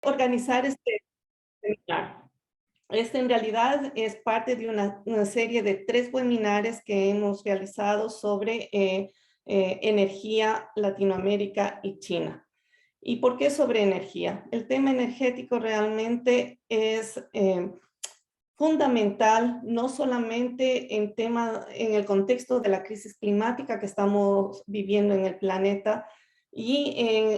Organizar este webinar. Este en realidad es parte de una serie de 3 webinares que hemos realizado sobre energía, Latinoamérica y China. ¿Y por qué sobre energía? El tema energético realmente es fundamental, no solamente en el contexto de la crisis climática que estamos viviendo en el planeta, y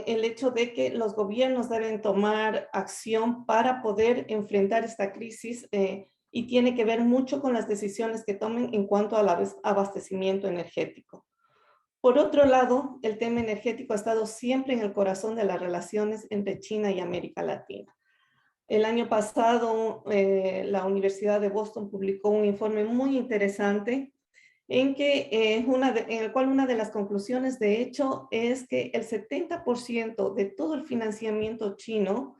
el hecho de que los gobiernos deben tomar acción para poder enfrentar esta crisis y tiene que ver mucho con las decisiones que tomen en cuanto al abastecimiento energético. Por otro lado, el tema energético ha estado siempre en el corazón de las relaciones entre China y América Latina. El año pasado, la Universidad de Boston publicó un informe muy interesante en el cual una de las conclusiones, de hecho, es que el 70% de todo el financiamiento chino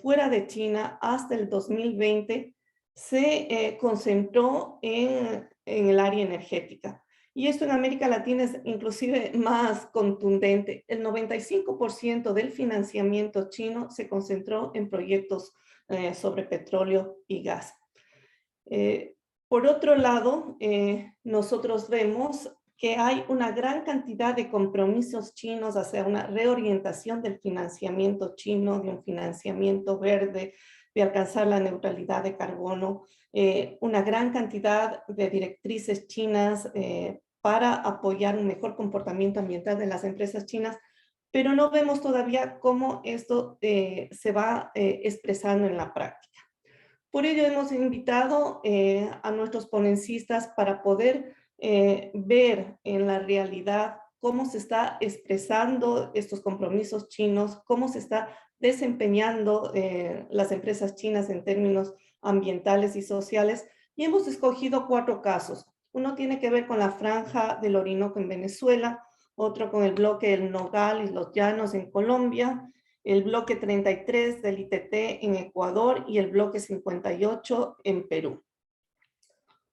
fuera de China hasta el 2020 se concentró en el área energética. Y esto en América Latina es inclusive más contundente. El 95% del financiamiento chino se concentró en proyectos sobre petróleo y gas. Por otro lado, nosotros vemos que hay una gran cantidad de compromisos chinos hacia una reorientación del financiamiento chino, de un financiamiento verde, de alcanzar la neutralidad de carbono, una gran cantidad de directrices chinas para apoyar un mejor comportamiento ambiental de las empresas chinas, pero no vemos todavía cómo esto se va expresando en la práctica. Por ello hemos invitado a nuestros ponencistas para poder ver en la realidad cómo se está expresando estos compromisos chinos, cómo se está desempeñando las empresas chinas en términos ambientales y sociales. Y hemos escogido 4 casos. Uno tiene que ver con la franja del Orinoco en Venezuela, otro con el bloque del Nogal y los Llanos en Colombia, el bloque 33 del ITT en Ecuador y el bloque 58 en Perú.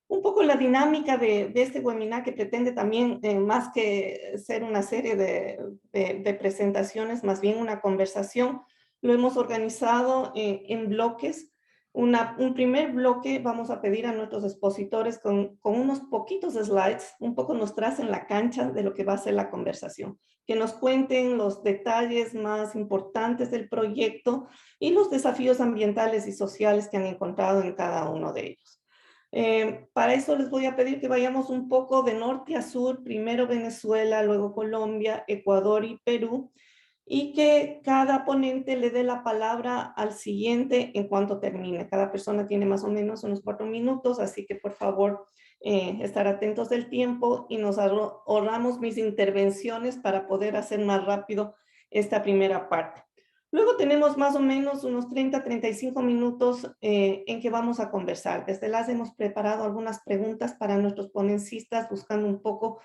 Un poco la dinámica de este webinar, que pretende también, más que ser una serie de presentaciones, más bien una conversación, lo hemos organizado en bloques. Un primer bloque vamos a pedir a nuestros expositores con unos poquitos slides, un poco nos tracen la cancha de lo que va a ser la conversación, que nos cuenten los detalles más importantes del proyecto y los desafíos ambientales y sociales que han encontrado en cada uno de ellos. Para eso les voy a pedir que vayamos un poco de norte a sur, primero Venezuela, luego Colombia, Ecuador y Perú, y que cada ponente le dé la palabra al siguiente en cuanto termine. Cada persona tiene más o menos unos 4 minutos, así que por favor estar atentos del tiempo y nos ahorramos mis intervenciones para poder hacer más rápido esta primera parte. Luego tenemos más o menos unos 30-35 minutos en que vamos a conversar. Desde las hemos preparado algunas preguntas para nuestros ponencistas, buscando un poco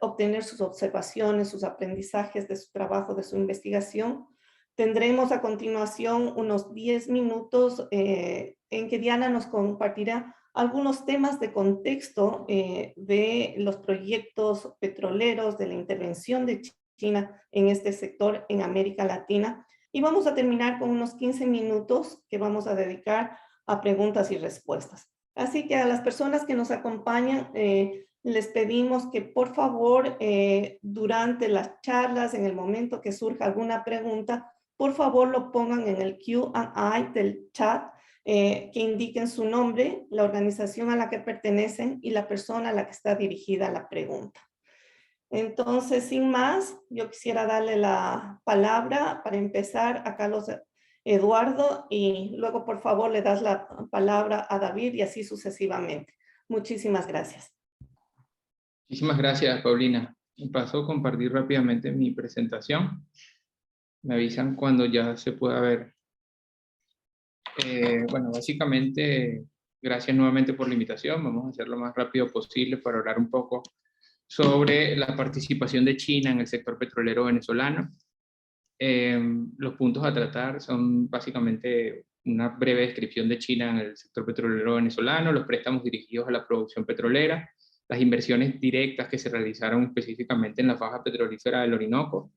obtener sus observaciones, sus aprendizajes de su trabajo, de su investigación. Tendremos a continuación unos 10 minutos en que Diana nos compartirá algunos temas de contexto de los proyectos petroleros, de la intervención de China en este sector en América Latina. Y vamos a terminar con unos 15 minutos que vamos a dedicar a preguntas y respuestas. Así que a las personas que nos acompañan, les pedimos que por favor, durante las charlas, en el momento que surja alguna pregunta, por favor lo pongan en el Q&A del chat, que indiquen su nombre, la organización a la que pertenecen y la persona a la que está dirigida la pregunta. Entonces, sin más, yo quisiera darle la palabra para empezar a Carlos Eduardo y luego, por favor, le das la palabra a David y así sucesivamente. Muchísimas gracias. Muchísimas gracias, Paulina. Paso a compartir rápidamente mi presentación. Me avisan cuando ya se pueda ver. Bueno, básicamente, gracias nuevamente por la invitación. Vamos a hacer lo más rápido posible para hablar un poco sobre la participación de China en el sector petrolero venezolano. Los puntos a tratar son básicamente una breve descripción de China en el sector petrolero venezolano, los préstamos dirigidos a la producción petrolera, las inversiones directas que se realizaron específicamente en la faja petrolífera del Orinoco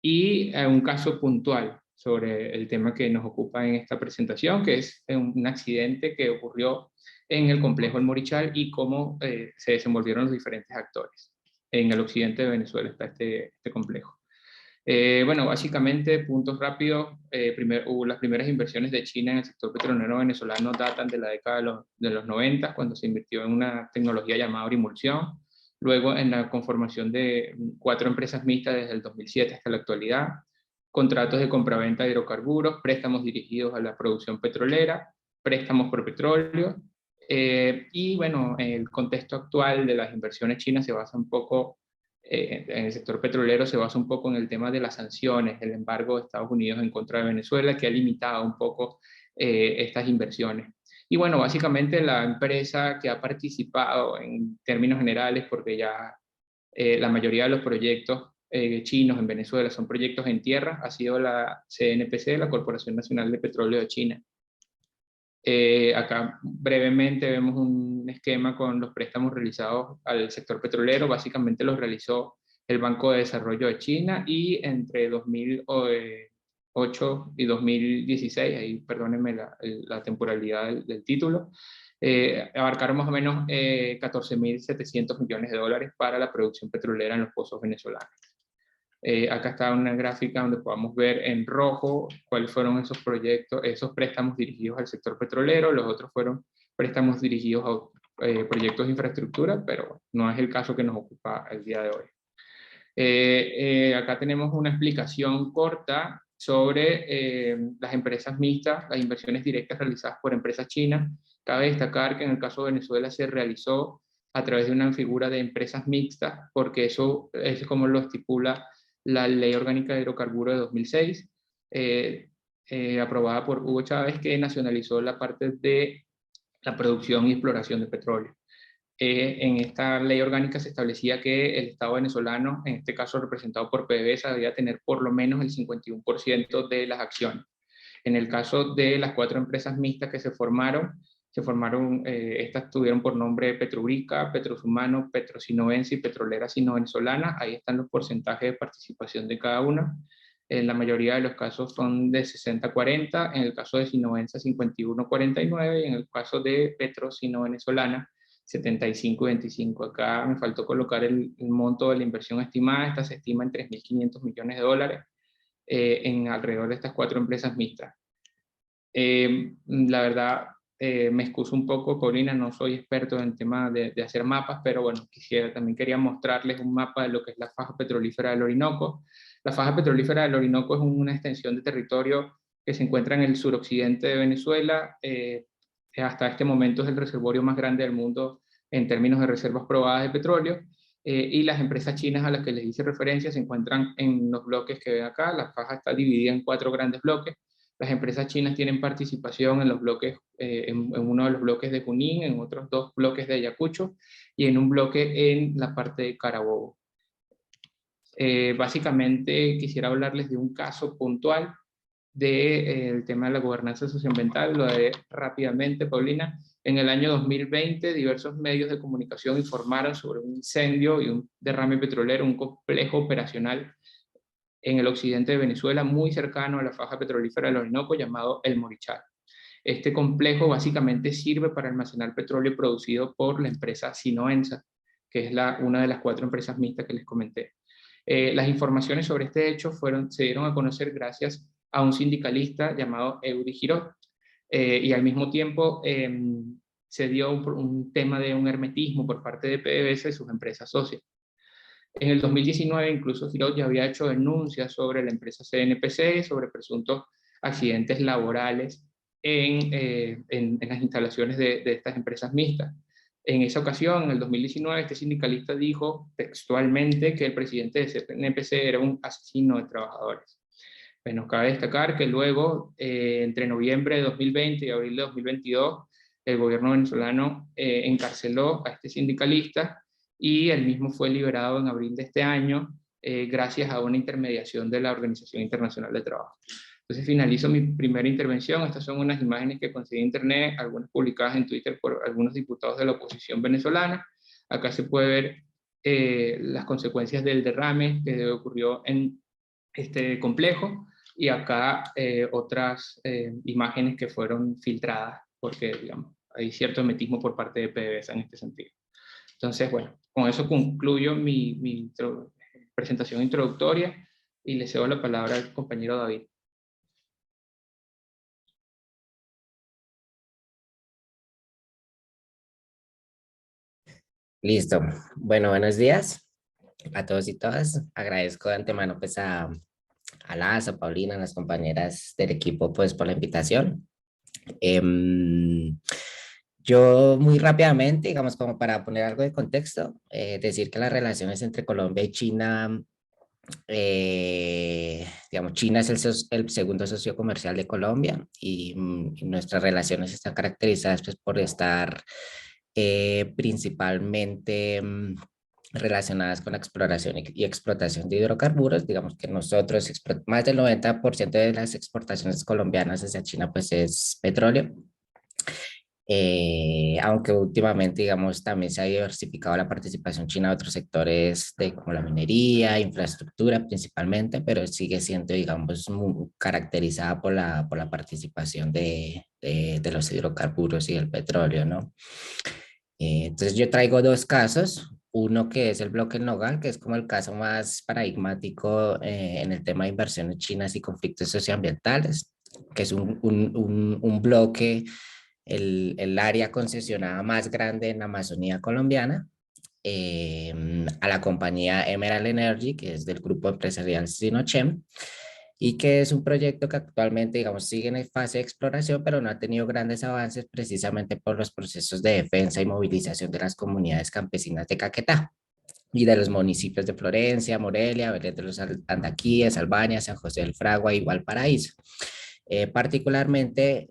y un caso puntual sobre el tema que nos ocupa en esta presentación, que es un accidente que ocurrió en el complejo El Morichal y cómo se desenvolvieron los diferentes actores. En el occidente de Venezuela está este complejo. Bueno, básicamente, puntos rápidos, las primeras inversiones de China en el sector petrolero venezolano datan de la década de los 90, cuando se invirtió en una tecnología llamada Orimulsión, luego en la conformación de 4 empresas mixtas desde el 2007 hasta la actualidad, contratos de compraventa de hidrocarburos, préstamos dirigidos a la producción petrolera, préstamos por petróleo, y bueno, el contexto actual de las inversiones chinas se basa un poco en el sector petrolero, se basa un poco en el tema de las sanciones, el embargo de Estados Unidos en contra de Venezuela, que ha limitado un poco estas inversiones. Y bueno, básicamente la empresa que ha participado en términos generales, porque ya la mayoría de los proyectos chinos en Venezuela son proyectos en tierra, ha sido la CNPC, la Corporación Nacional de Petróleo de China. Acá brevemente vemos un esquema con los préstamos realizados al sector petrolero. Básicamente los realizó el Banco de Desarrollo de China, y entre 2008 y 2016, ahí perdónenme la temporalidad del título, abarcaron más o menos 14.700 millones de dólares para la producción petrolera en los pozos venezolanos. Acá está una gráfica donde podamos ver en rojo cuáles fueron esos proyectos, esos préstamos dirigidos al sector petrolero. Los otros fueron préstamos dirigidos a proyectos de infraestructura, pero no es el caso que nos ocupa el día de hoy. Acá tenemos una explicación corta sobre las empresas mixtas, las inversiones directas realizadas por empresas chinas. Cabe destacar que en el caso de Venezuela se realizó a través de una figura de empresas mixtas, porque eso es como lo estipula la Ley Orgánica de Hidrocarburos de 2006, aprobada por Hugo Chávez, que nacionalizó la parte de la producción y exploración de petróleo. En esta ley orgánica se establecía que el Estado venezolano, en este caso representado por PDVSA, debía tener por lo menos el 51% de las acciones. En el caso de las 4 empresas mixtas que se formaron, estas tuvieron por nombre Petrobrica, Petrosumano, Petrosinoense y Petrolera Sino-Venezolana. Ahí están los porcentajes de participación de cada una. En la mayoría de los casos son de 60-40, en el caso de Sinoense 51-49 y en el caso de Petro Sino-Venezolana 75-25. Acá me faltó colocar el monto de la inversión estimada. Esta se estima en 3.500 millones de dólares en alrededor de estas 4 empresas mixtas. La verdad, me excuso un poco, Paulina, no soy experto en tema de hacer mapas, pero bueno, también quería mostrarles un mapa de lo que es la faja petrolífera del Orinoco. La faja petrolífera del Orinoco es una extensión de territorio que se encuentra en el suroccidente de Venezuela. Hasta este momento es el reservorio más grande del mundo en términos de reservas probadas de petróleo. Y las empresas chinas a las que les hice referencia se encuentran en los bloques que ven acá. La faja está dividida en 4 grandes bloques. Las empresas chinas tienen participación en los bloques, en uno de los bloques de Junín, en otros 2 bloques de Ayacucho y en un bloque en la parte de Carabobo. Básicamente quisiera hablarles de un caso puntual del tema de la gobernanza socioambiental. Lo haré rápidamente, Paulina. En el año 2020, diversos medios de comunicación informaron sobre un incendio y un derrame petrolero, un complejo operacional en el occidente de Venezuela, muy cercano a la faja petrolífera del Orinoco, llamado El Morichal. Este complejo básicamente sirve para almacenar petróleo producido por la empresa Sinoensa, que es una de las 4 empresas mixtas que les comenté. Las informaciones sobre este hecho se dieron a conocer gracias a un sindicalista llamado Eury Girot, y al mismo tiempo se dio un tema de un hermetismo por parte de PDVSA y sus empresas socias. En el 2019 incluso Girot ya había hecho denuncias sobre la empresa CNPC, sobre presuntos accidentes laborales en las instalaciones de estas empresas mixtas. En esa ocasión, en el 2019, este sindicalista dijo textualmente que el presidente de CNPC era un asesino de trabajadores. Pues nos cabe destacar que luego, entre noviembre de 2020 y abril de 2022, el gobierno venezolano encarceló a este sindicalista y él mismo fue liberado en abril de este año gracias a una intermediación de la Organización Internacional del Trabajo. Entonces finalizo mi primera intervención. Estas son unas imágenes que conseguí en internet, algunas publicadas en Twitter por algunos diputados de la oposición venezolana. Acá se puede ver las consecuencias del derrame que ocurrió en este complejo. y acá otras imágenes que fueron filtradas, porque digamos, hay cierto hermetismo por parte de PDVSA en este sentido. Entonces, bueno, con eso concluyo mi presentación introductoria y le cedo la palabra al compañero David. Listo. Bueno, buenos días a todos y todas. Agradezco de antemano pues a Lazo, a Paulina, a las compañeras del equipo pues por la invitación. Yo muy rápidamente, digamos como para poner algo de contexto, decir que las relaciones entre Colombia y China, digamos, China es el segundo socio comercial de Colombia y nuestras relaciones están caracterizadas pues, por estar principalmente relacionadas con la exploración y explotación de hidrocarburos. Digamos que nosotros, más del 90% de las exportaciones colombianas hacia China pues es petróleo. Aunque últimamente, digamos, también se ha diversificado la participación china en otros sectores como la minería, infraestructura principalmente, pero sigue siendo, digamos, muy caracterizada por la participación de los hidrocarburos y el petróleo, ¿no? Entonces yo traigo dos casos, uno que es el bloque El Nogal, que es como el caso más paradigmático en el tema de inversiones chinas y conflictos socioambientales, que es un bloque, el área concesionada más grande en la Amazonía colombiana, a la compañía Emerald Energy, que es del grupo empresarial Sinochem, y que es un proyecto que actualmente, digamos, sigue en fase de exploración, pero no ha tenido grandes avances precisamente por los procesos de defensa y movilización de las comunidades campesinas de Caquetá y de los municipios de Florencia, Morelia, Belén de los Andaquíes, Albania, San José del Fragua y Valparaíso. Particularmente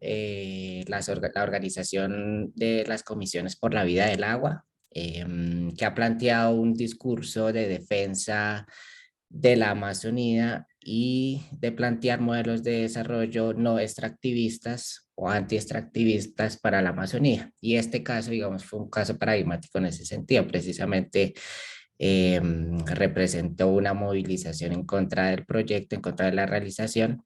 la organización de las comisiones por la vida del agua, que ha planteado un discurso de defensa de la Amazonía y de plantear modelos de desarrollo no extractivistas o anti-extractivistas para la Amazonía. Y este caso, digamos, fue un caso paradigmático en ese sentido. Precisamente representó una movilización en contra del proyecto, en contra de la realización,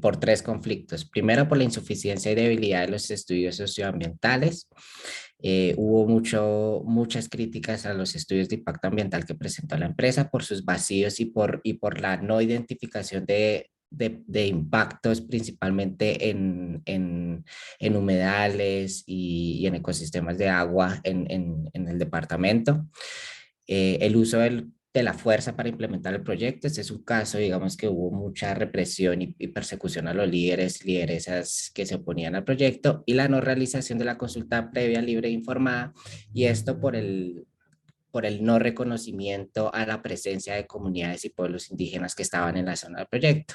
por tres conflictos. Primero, por la insuficiencia y debilidad de los estudios socioambientales. Hubo muchas críticas a los estudios de impacto ambiental que presentó la empresa por sus vacíos y por la no identificación de impactos principalmente en humedales y en ecosistemas de agua en el departamento. El uso de la fuerza para implementar el proyecto. Este es un caso, digamos, que hubo mucha represión y persecución a los líderes, lideresas que se oponían al proyecto, y la no realización de la consulta previa, libre e informada, y esto por el no reconocimiento a la presencia de comunidades y pueblos indígenas que estaban en la zona del proyecto.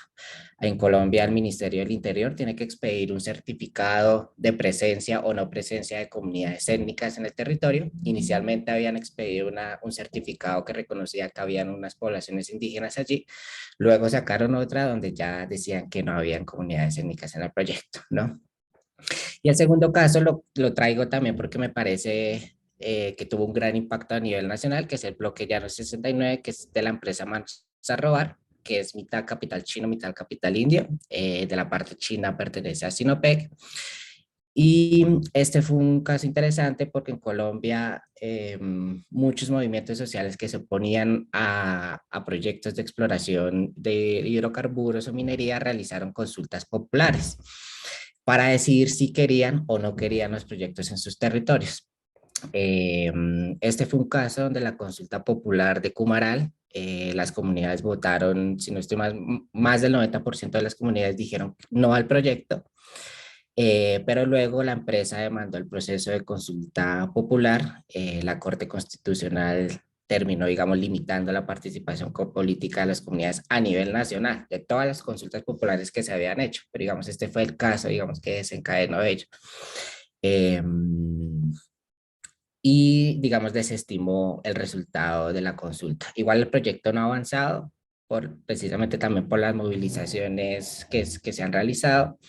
En Colombia, el Ministerio del Interior tiene que expedir un certificado de presencia o no presencia de comunidades étnicas en el territorio. Inicialmente habían expedido un certificado que reconocía que habían unas poblaciones indígenas allí. Luego sacaron otra donde ya decían que no habían comunidades étnicas en el proyecto, ¿no? Y el segundo caso lo traigo también porque me parece que tuvo un gran impacto a nivel nacional, que es el bloque Llano 69, que es de la empresa Mansa Robar, que es mitad capital chino, mitad capital indio. De la parte china pertenece a Sinopec. Y este fue un caso interesante porque en Colombia muchos movimientos sociales que se oponían a proyectos de exploración de hidrocarburos o minería realizaron consultas populares para decidir si querían o no querían los proyectos en sus territorios. Este fue un caso donde la consulta popular de Cumaral, las comunidades votaron, si no estoy más del 90% de las comunidades dijeron no al proyecto, pero luego la empresa demandó el proceso de consulta popular. La Corte Constitucional terminó, digamos, limitando la participación política de las comunidades a nivel nacional, de todas las consultas populares que se habían hecho, pero digamos, este fue el caso, digamos, que desencadenó ello. Y, digamos, desestimó el resultado de la consulta. Igual el proyecto no ha avanzado, precisamente también por las movilizaciones que se han realizado.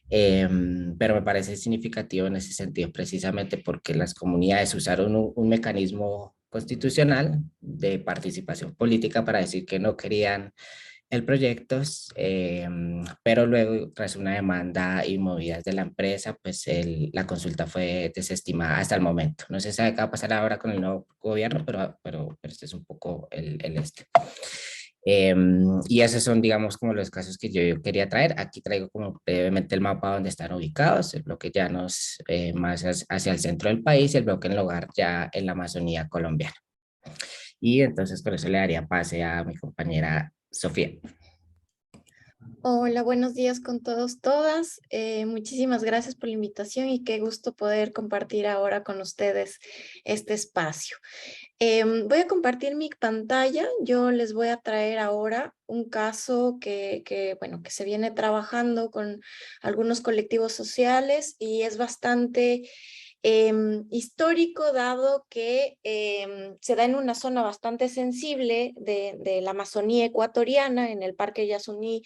Pero me parece significativo en ese sentido, precisamente porque las comunidades usaron un mecanismo constitucional de participación política para decir que no querían el proyecto, pero luego, tras una demanda y movidas de la empresa, pues la consulta fue desestimada hasta el momento. No se sabe qué va a pasar ahora con el nuevo gobierno, pero este es un poco el este. Y esos son, digamos, como los casos que yo quería traer. Aquí traigo como brevemente el mapa donde están ubicados, el bloque llanos más hacia el centro del país y el bloque en lugar ya en la Amazonía colombiana. Y entonces por eso le daría pase a mi compañera Sofía. Hola, buenos días con todos, todas. Muchísimas gracias por la invitación y qué gusto poder compartir ahora con ustedes este espacio. Voy a compartir mi pantalla. Yo les voy a traer ahora un caso bueno, que se viene trabajando con algunos colectivos sociales y es bastante histórico, dado que se da en una zona bastante sensible de la Amazonía ecuatoriana, en el Parque Yasuní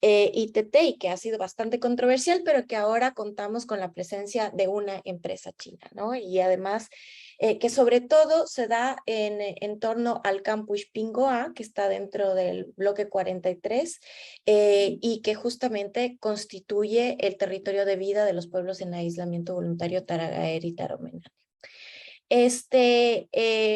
ITT, que ha sido bastante controversial, pero que ahora contamos con la presencia de una empresa china, ¿no? Y además que sobre todo se da en torno al campus Pingoa, que está dentro del bloque 43, y que justamente constituye el territorio de vida de los pueblos en aislamiento voluntario Taragaer y Taromenane.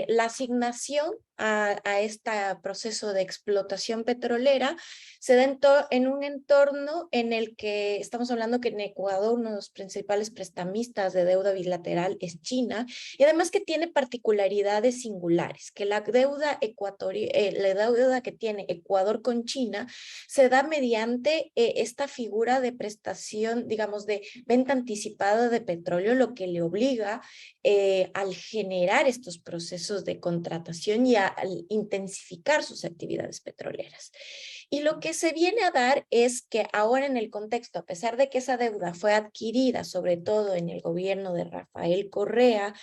La asignación a este proceso de explotación petrolera se da en un entorno en el que estamos hablando que en Ecuador uno de los principales prestamistas de deuda bilateral es China, y además que tiene particularidades singulares, que la deuda que tiene Ecuador con China se da mediante esta figura de prestación, digamos, de venta anticipada de petróleo, lo que le obliga al generar estos procesos de contratación y al intensificar sus actividades petroleras. Y lo que se viene a dar es que ahora en el contexto, a pesar de que esa deuda fue adquirida, sobre todo en el gobierno de Rafael Correa,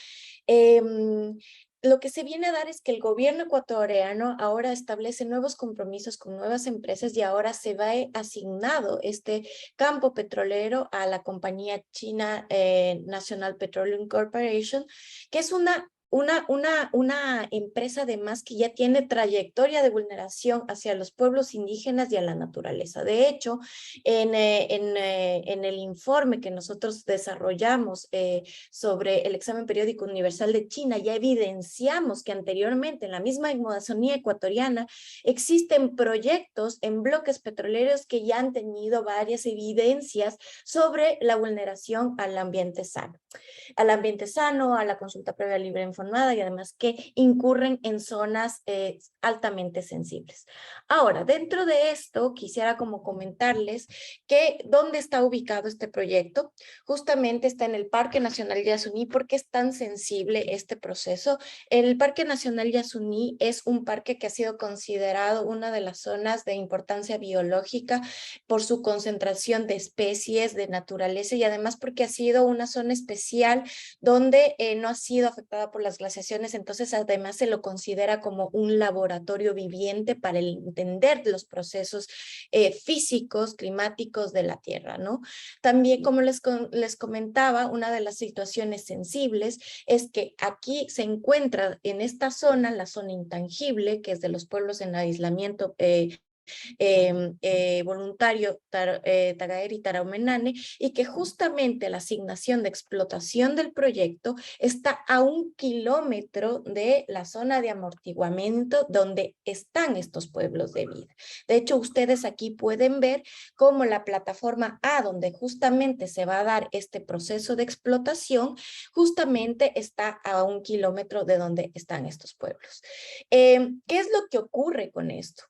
lo que se viene a dar es que el gobierno ecuatoriano ahora establece nuevos compromisos con nuevas empresas y ahora se va asignado este campo petrolero a la compañía china National Petroleum Corporation, que es una empresa además que ya tiene trayectoria de vulneración hacia los pueblos indígenas y a la naturaleza. De hecho, en el informe que nosotros desarrollamos sobre el examen periódico universal de China, ya evidenciamos que anteriormente en la misma Amazonía ecuatoriana existen proyectos en bloques petroleros que ya han tenido varias evidencias sobre la vulneración al ambiente sano, a la consulta previa libre informada, y además que incurren en zonas altamente sensibles. Ahora, dentro de esto, quisiera como comentarles que dónde está ubicado este proyecto. Justamente está en el Parque Nacional Yasuní. ¿Por qué es tan sensible este proceso? El Parque Nacional Yasuní es un parque que ha sido considerado una de las zonas de importancia biológica por su concentración de especies, de naturaleza, y además porque ha sido una zona especial donde no ha sido afectada por las glaciaciones. Entonces además se lo considera como un laboratorio viviente para entender los procesos físicos, climáticos de la Tierra, ¿no? También, como les comentaba, una de las situaciones sensibles es que aquí se encuentra en esta zona, la zona intangible, que es de los pueblos en aislamiento voluntario Tagaer y Taromenane, y que justamente la asignación de explotación del proyecto está a 1 kilómetro de la zona de amortiguamiento donde están estos pueblos de vida. De hecho, ustedes aquí pueden ver cómo la plataforma A, donde justamente se va a dar este proceso de explotación, justamente está a 1 kilómetro de donde están estos pueblos. ¿Qué es lo que ocurre con esto?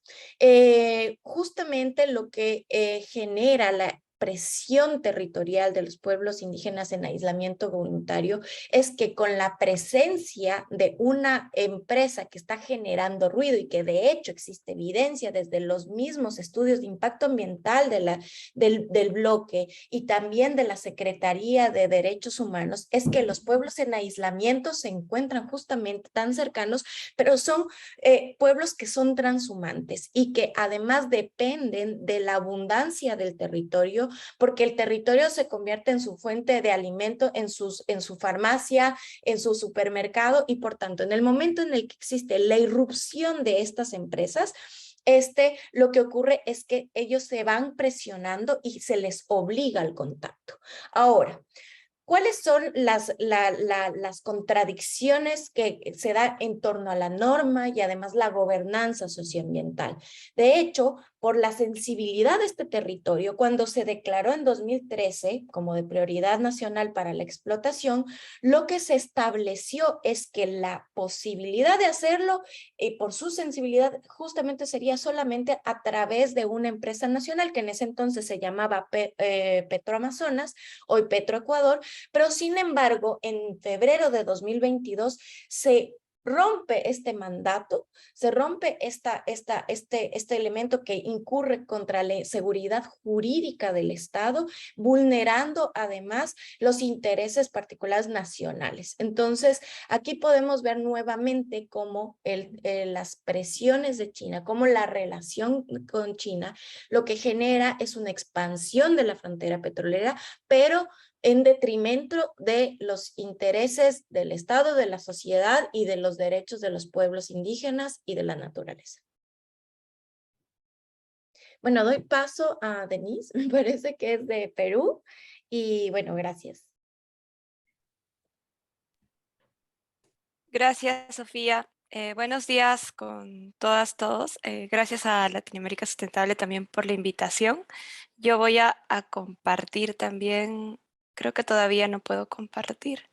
Justamente lo que genera la presión territorial de los pueblos indígenas en aislamiento voluntario es que con la presencia de una empresa que está generando ruido, y que de hecho existe evidencia desde los mismos estudios de impacto ambiental del bloque y también de la Secretaría de Derechos Humanos, es que los pueblos en aislamiento se encuentran justamente tan cercanos, pero son pueblos que son transhumantes y que además dependen de la abundancia del territorio, porque el territorio se convierte en su fuente de alimento, en su farmacia, en su supermercado, y por tanto, en el momento en el que existe la irrupción de estas empresas, lo que ocurre es que ellos se van presionando y se les obliga al contacto. Ahora, ¿cuáles son las contradicciones que se dan en torno a la norma y además la gobernanza socioambiental? De hecho, por la sensibilidad de este territorio, cuando se declaró en 2013 como de prioridad nacional para la explotación, lo que se estableció es que la posibilidad de hacerlo, por su sensibilidad, justamente sería solamente a través de una empresa nacional que en ese entonces se llamaba Petroamazonas, hoy Petroecuador, pero sin embargo, en febrero de 2022 se rompe este mandato, se rompe este elemento que incurre contra la seguridad jurídica del Estado, vulnerando además los intereses particulares nacionales. Entonces, aquí podemos ver nuevamente cómo las presiones de China, cómo la relación con China, lo que genera es una expansión de la frontera petrolera, pero en detrimento de los intereses del Estado, de la sociedad y de los derechos de los pueblos indígenas y de la naturaleza. Bueno, doy paso a Denise, me parece que es de Perú, y bueno, gracias. Gracias, Sofía. Buenos días con todas, todos. Gracias a Latinoamérica Sustentable también por la invitación. Yo voy a compartir también, creo que todavía no puedo compartir.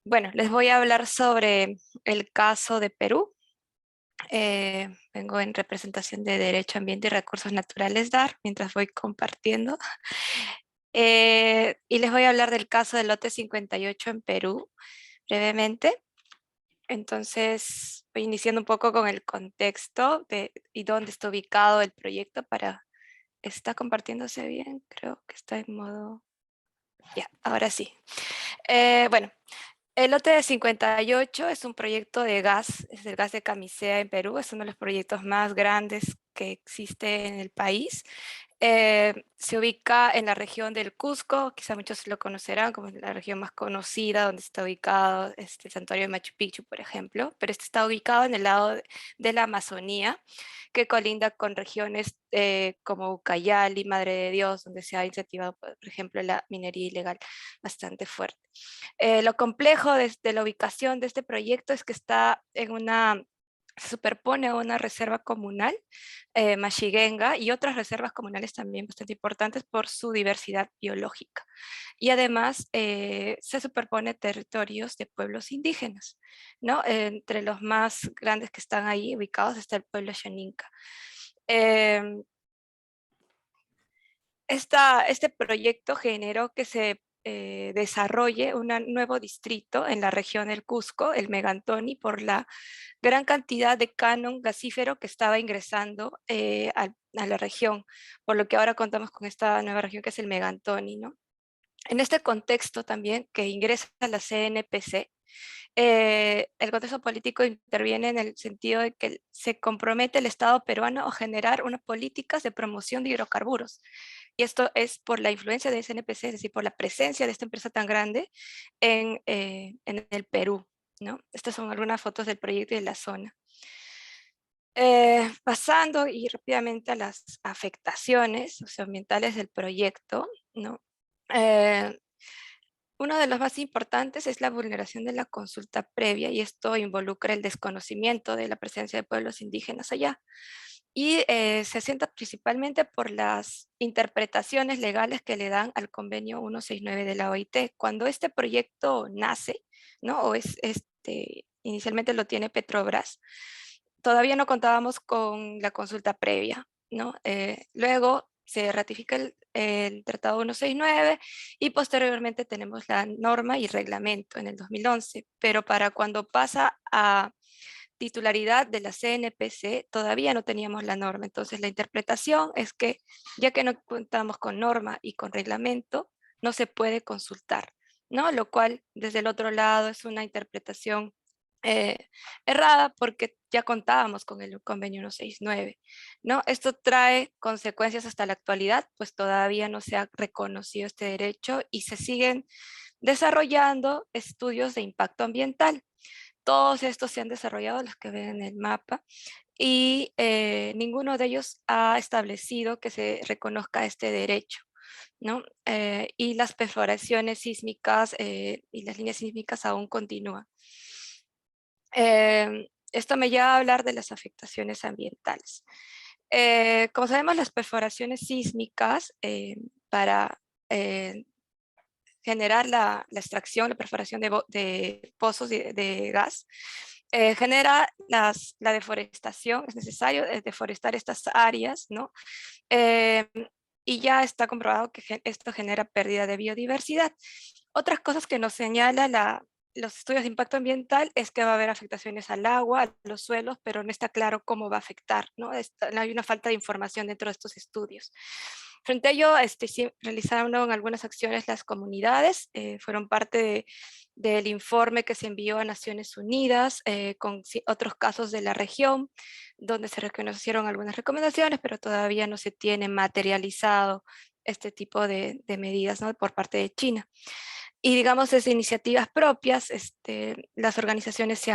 Bueno, les voy a hablar sobre el caso de Perú. Vengo en representación de Derecho, Ambiente y Recursos Naturales, DAR, mientras voy compartiendo. Y les voy a hablar del caso del lote 58 en Perú, brevemente. Entonces, voy iniciando un poco con el contexto y dónde está ubicado el proyecto para... ¿Está compartiéndose bien? Creo que está en modo... Ya, ahora sí. Bueno, el lote de 58 es un proyecto de gas, es el gas de Camisea en Perú, es uno de los proyectos más grandes que existe en el país. Se ubica en la región del Cusco, quizá muchos lo conocerán como la región más conocida, donde está ubicado el santuario de Machu Picchu, por ejemplo, pero este está ubicado en el lado de la Amazonía, que colinda con regiones como Ucayali, Madre de Dios, donde se ha incentivado, por ejemplo, la minería ilegal bastante fuerte. Lo complejo de la ubicación de este proyecto es que está en se superpone a una reserva comunal, Mashigenga, y otras reservas comunales también bastante importantes por su diversidad biológica. Y además se superpone territorios de pueblos indígenas, ¿no? Entre los más grandes que están ahí ubicados está el pueblo Xaninca. Este proyecto generó que se desarrolle un nuevo distrito en la región del Cusco, el Megantoni, por la gran cantidad de canon gasífero que estaba ingresando a la región, por lo que ahora contamos con esta nueva región que es el Megantoni, ¿no? En este contexto también que ingresa a la CNPC, el contexto político interviene en el sentido de que se compromete el Estado peruano a generar unas políticas de promoción de hidrocarburos. Y esto es por la influencia de SNPC, es decir, por la presencia de esta empresa tan grande en el Perú, ¿no? Estas son algunas fotos del proyecto y de la zona. Pasando y rápidamente a las afectaciones socioambientales del proyecto, ¿no? Uno de los más importantes es la vulneración de la consulta previa, y esto involucra el desconocimiento de la presencia de pueblos indígenas allá. Y se asienta principalmente por las interpretaciones legales que le dan al convenio 169 de la OIT. Cuando este proyecto nace, ¿no? Inicialmente lo tiene Petrobras, todavía no contábamos con la consulta previa, ¿no? Luego se ratifica el Tratado 169 y posteriormente tenemos la norma y reglamento en el 2011, pero para cuando pasa a titularidad de la CNPC todavía no teníamos la norma. Entonces la interpretación es que ya que no contamos con norma y con reglamento, no se puede consultar, ¿no? Lo cual desde el otro lado es una interpretación errada, porque ya contábamos con el convenio 169, ¿no? Esto trae consecuencias hasta la actualidad, pues todavía no se ha reconocido este derecho y se siguen desarrollando estudios de impacto ambiental. Todos estos se han desarrollado, los que ven en el mapa, y ninguno de ellos ha establecido que se reconozca este derecho, ¿no? Y las perforaciones sísmicas y las líneas sísmicas aún continúan. Esto me lleva a hablar de las afectaciones ambientales. Como sabemos, las perforaciones sísmicas para generar la extracción, la perforación de pozos de gas, genera la deforestación. Es necesario deforestar estas áreas, ¿no? Y ya está comprobado que esto genera pérdida de biodiversidad. Otras cosas que nos señala los estudios de impacto ambiental es que va a haber afectaciones al agua, a los suelos, pero no está claro cómo va a afectar, ¿no? Hay una falta de información dentro de estos estudios. Frente a ello, sí, realizaron algunas acciones las comunidades, fueron parte del informe que se envió a Naciones Unidas con otros casos de la región, donde se reconocieron algunas recomendaciones, pero todavía no se tiene materializado este tipo de medidas, ¿no? Por parte de China. Y digamos, desde iniciativas propias, las organizaciones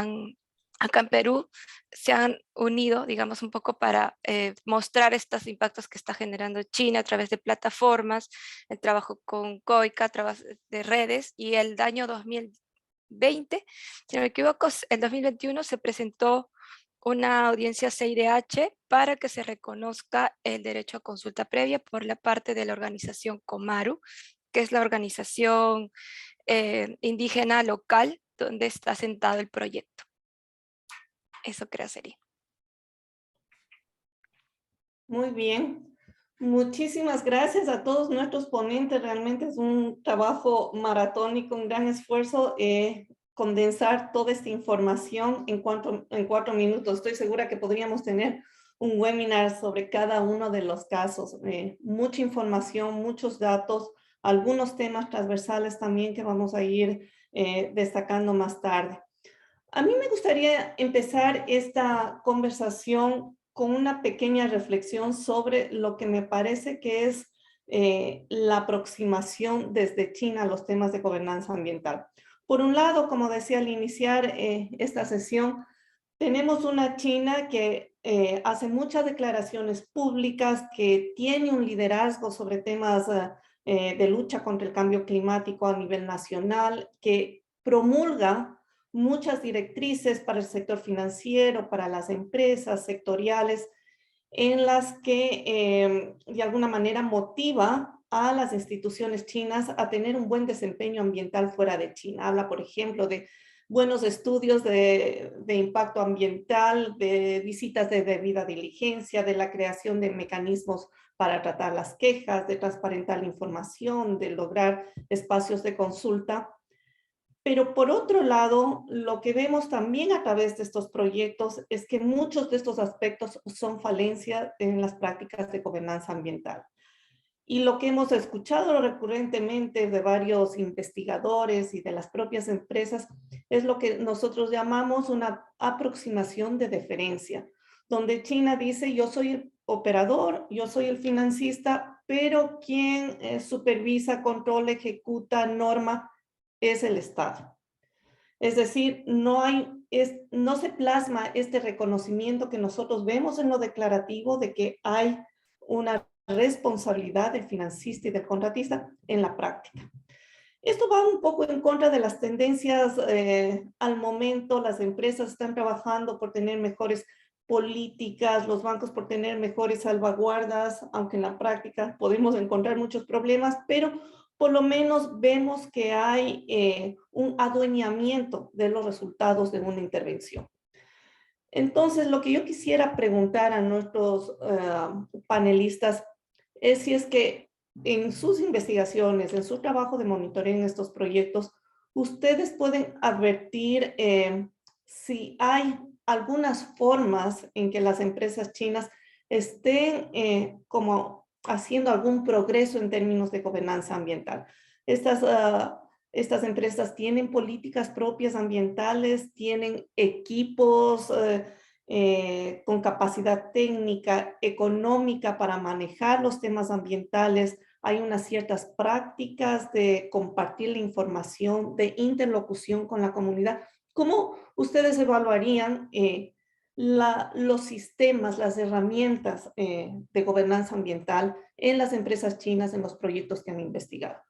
acá en Perú se han unido, digamos, un poco para mostrar estos impactos que está generando China a través de plataformas, el trabajo con COICA, a través de redes, y el año 2020, si no me equivoco, el 2021 se presentó una audiencia CIDH para que se reconozca el derecho a consulta previa por la parte de la organización Comaru, que es la organización indígena local donde está sentado el proyecto. Eso creo sería. Muy bien. Muchísimas gracias a todos nuestros ponentes. Realmente es un trabajo maratónico, un gran esfuerzo condensar toda esta información en 4 minutos. Estoy segura que podríamos tener un webinar sobre cada uno de los casos. Mucha información, muchos datos, algunos temas transversales también que vamos a ir destacando más tarde. A mí me gustaría empezar esta conversación con una pequeña reflexión sobre lo que me parece que es la aproximación desde China a los temas de gobernanza ambiental. Por un lado, como decía al iniciar esta sesión, tenemos una China que hace muchas declaraciones públicas, que tiene un liderazgo sobre temas de lucha contra el cambio climático a nivel nacional, que promulga muchas directrices para el sector financiero, para las empresas sectoriales, en las que de alguna manera motiva a las instituciones chinas a tener un buen desempeño ambiental fuera de China. Habla, por ejemplo, de buenos estudios de impacto ambiental, de visitas de debida diligencia, de la creación de mecanismos para tratar las quejas, de transparentar la información, de lograr espacios de consulta. Pero por otro lado, lo que vemos también a través de estos proyectos es que muchos de estos aspectos son falencias en las prácticas de gobernanza ambiental. Y lo que hemos escuchado recurrentemente de varios investigadores y de las propias empresas es lo que nosotros llamamos una aproximación de deferencia, donde China dice: yo soy el operador, yo soy el financista, pero quien supervisa, controla, ejecuta, norma es el Estado. Es decir, no se plasma este reconocimiento que nosotros vemos en lo declarativo de que hay una responsabilidad del financista y del contratista en la práctica. Esto va un poco en contra de las tendencias al momento. Las empresas están trabajando por tener mejores políticas, los bancos por tener mejores salvaguardas, aunque en la práctica podemos encontrar muchos problemas, pero por lo menos vemos que hay un adueñamiento de los resultados de una intervención. Entonces, lo que yo quisiera preguntar a nuestros panelistas es si es que en sus investigaciones, en su trabajo de monitoreo en estos proyectos, ustedes pueden advertir si hay algunas formas en que las empresas chinas estén como haciendo algún progreso en términos de gobernanza ambiental. Estas empresas tienen políticas propias ambientales, tienen equipos con capacidad técnica, económica para manejar los temas ambientales. Hay unas ciertas prácticas de compartir la información, de interlocución con la comunidad. ¿Cómo ustedes evaluarían los sistemas, las herramientas de gobernanza ambiental en las empresas chinas, en los proyectos que han investigado.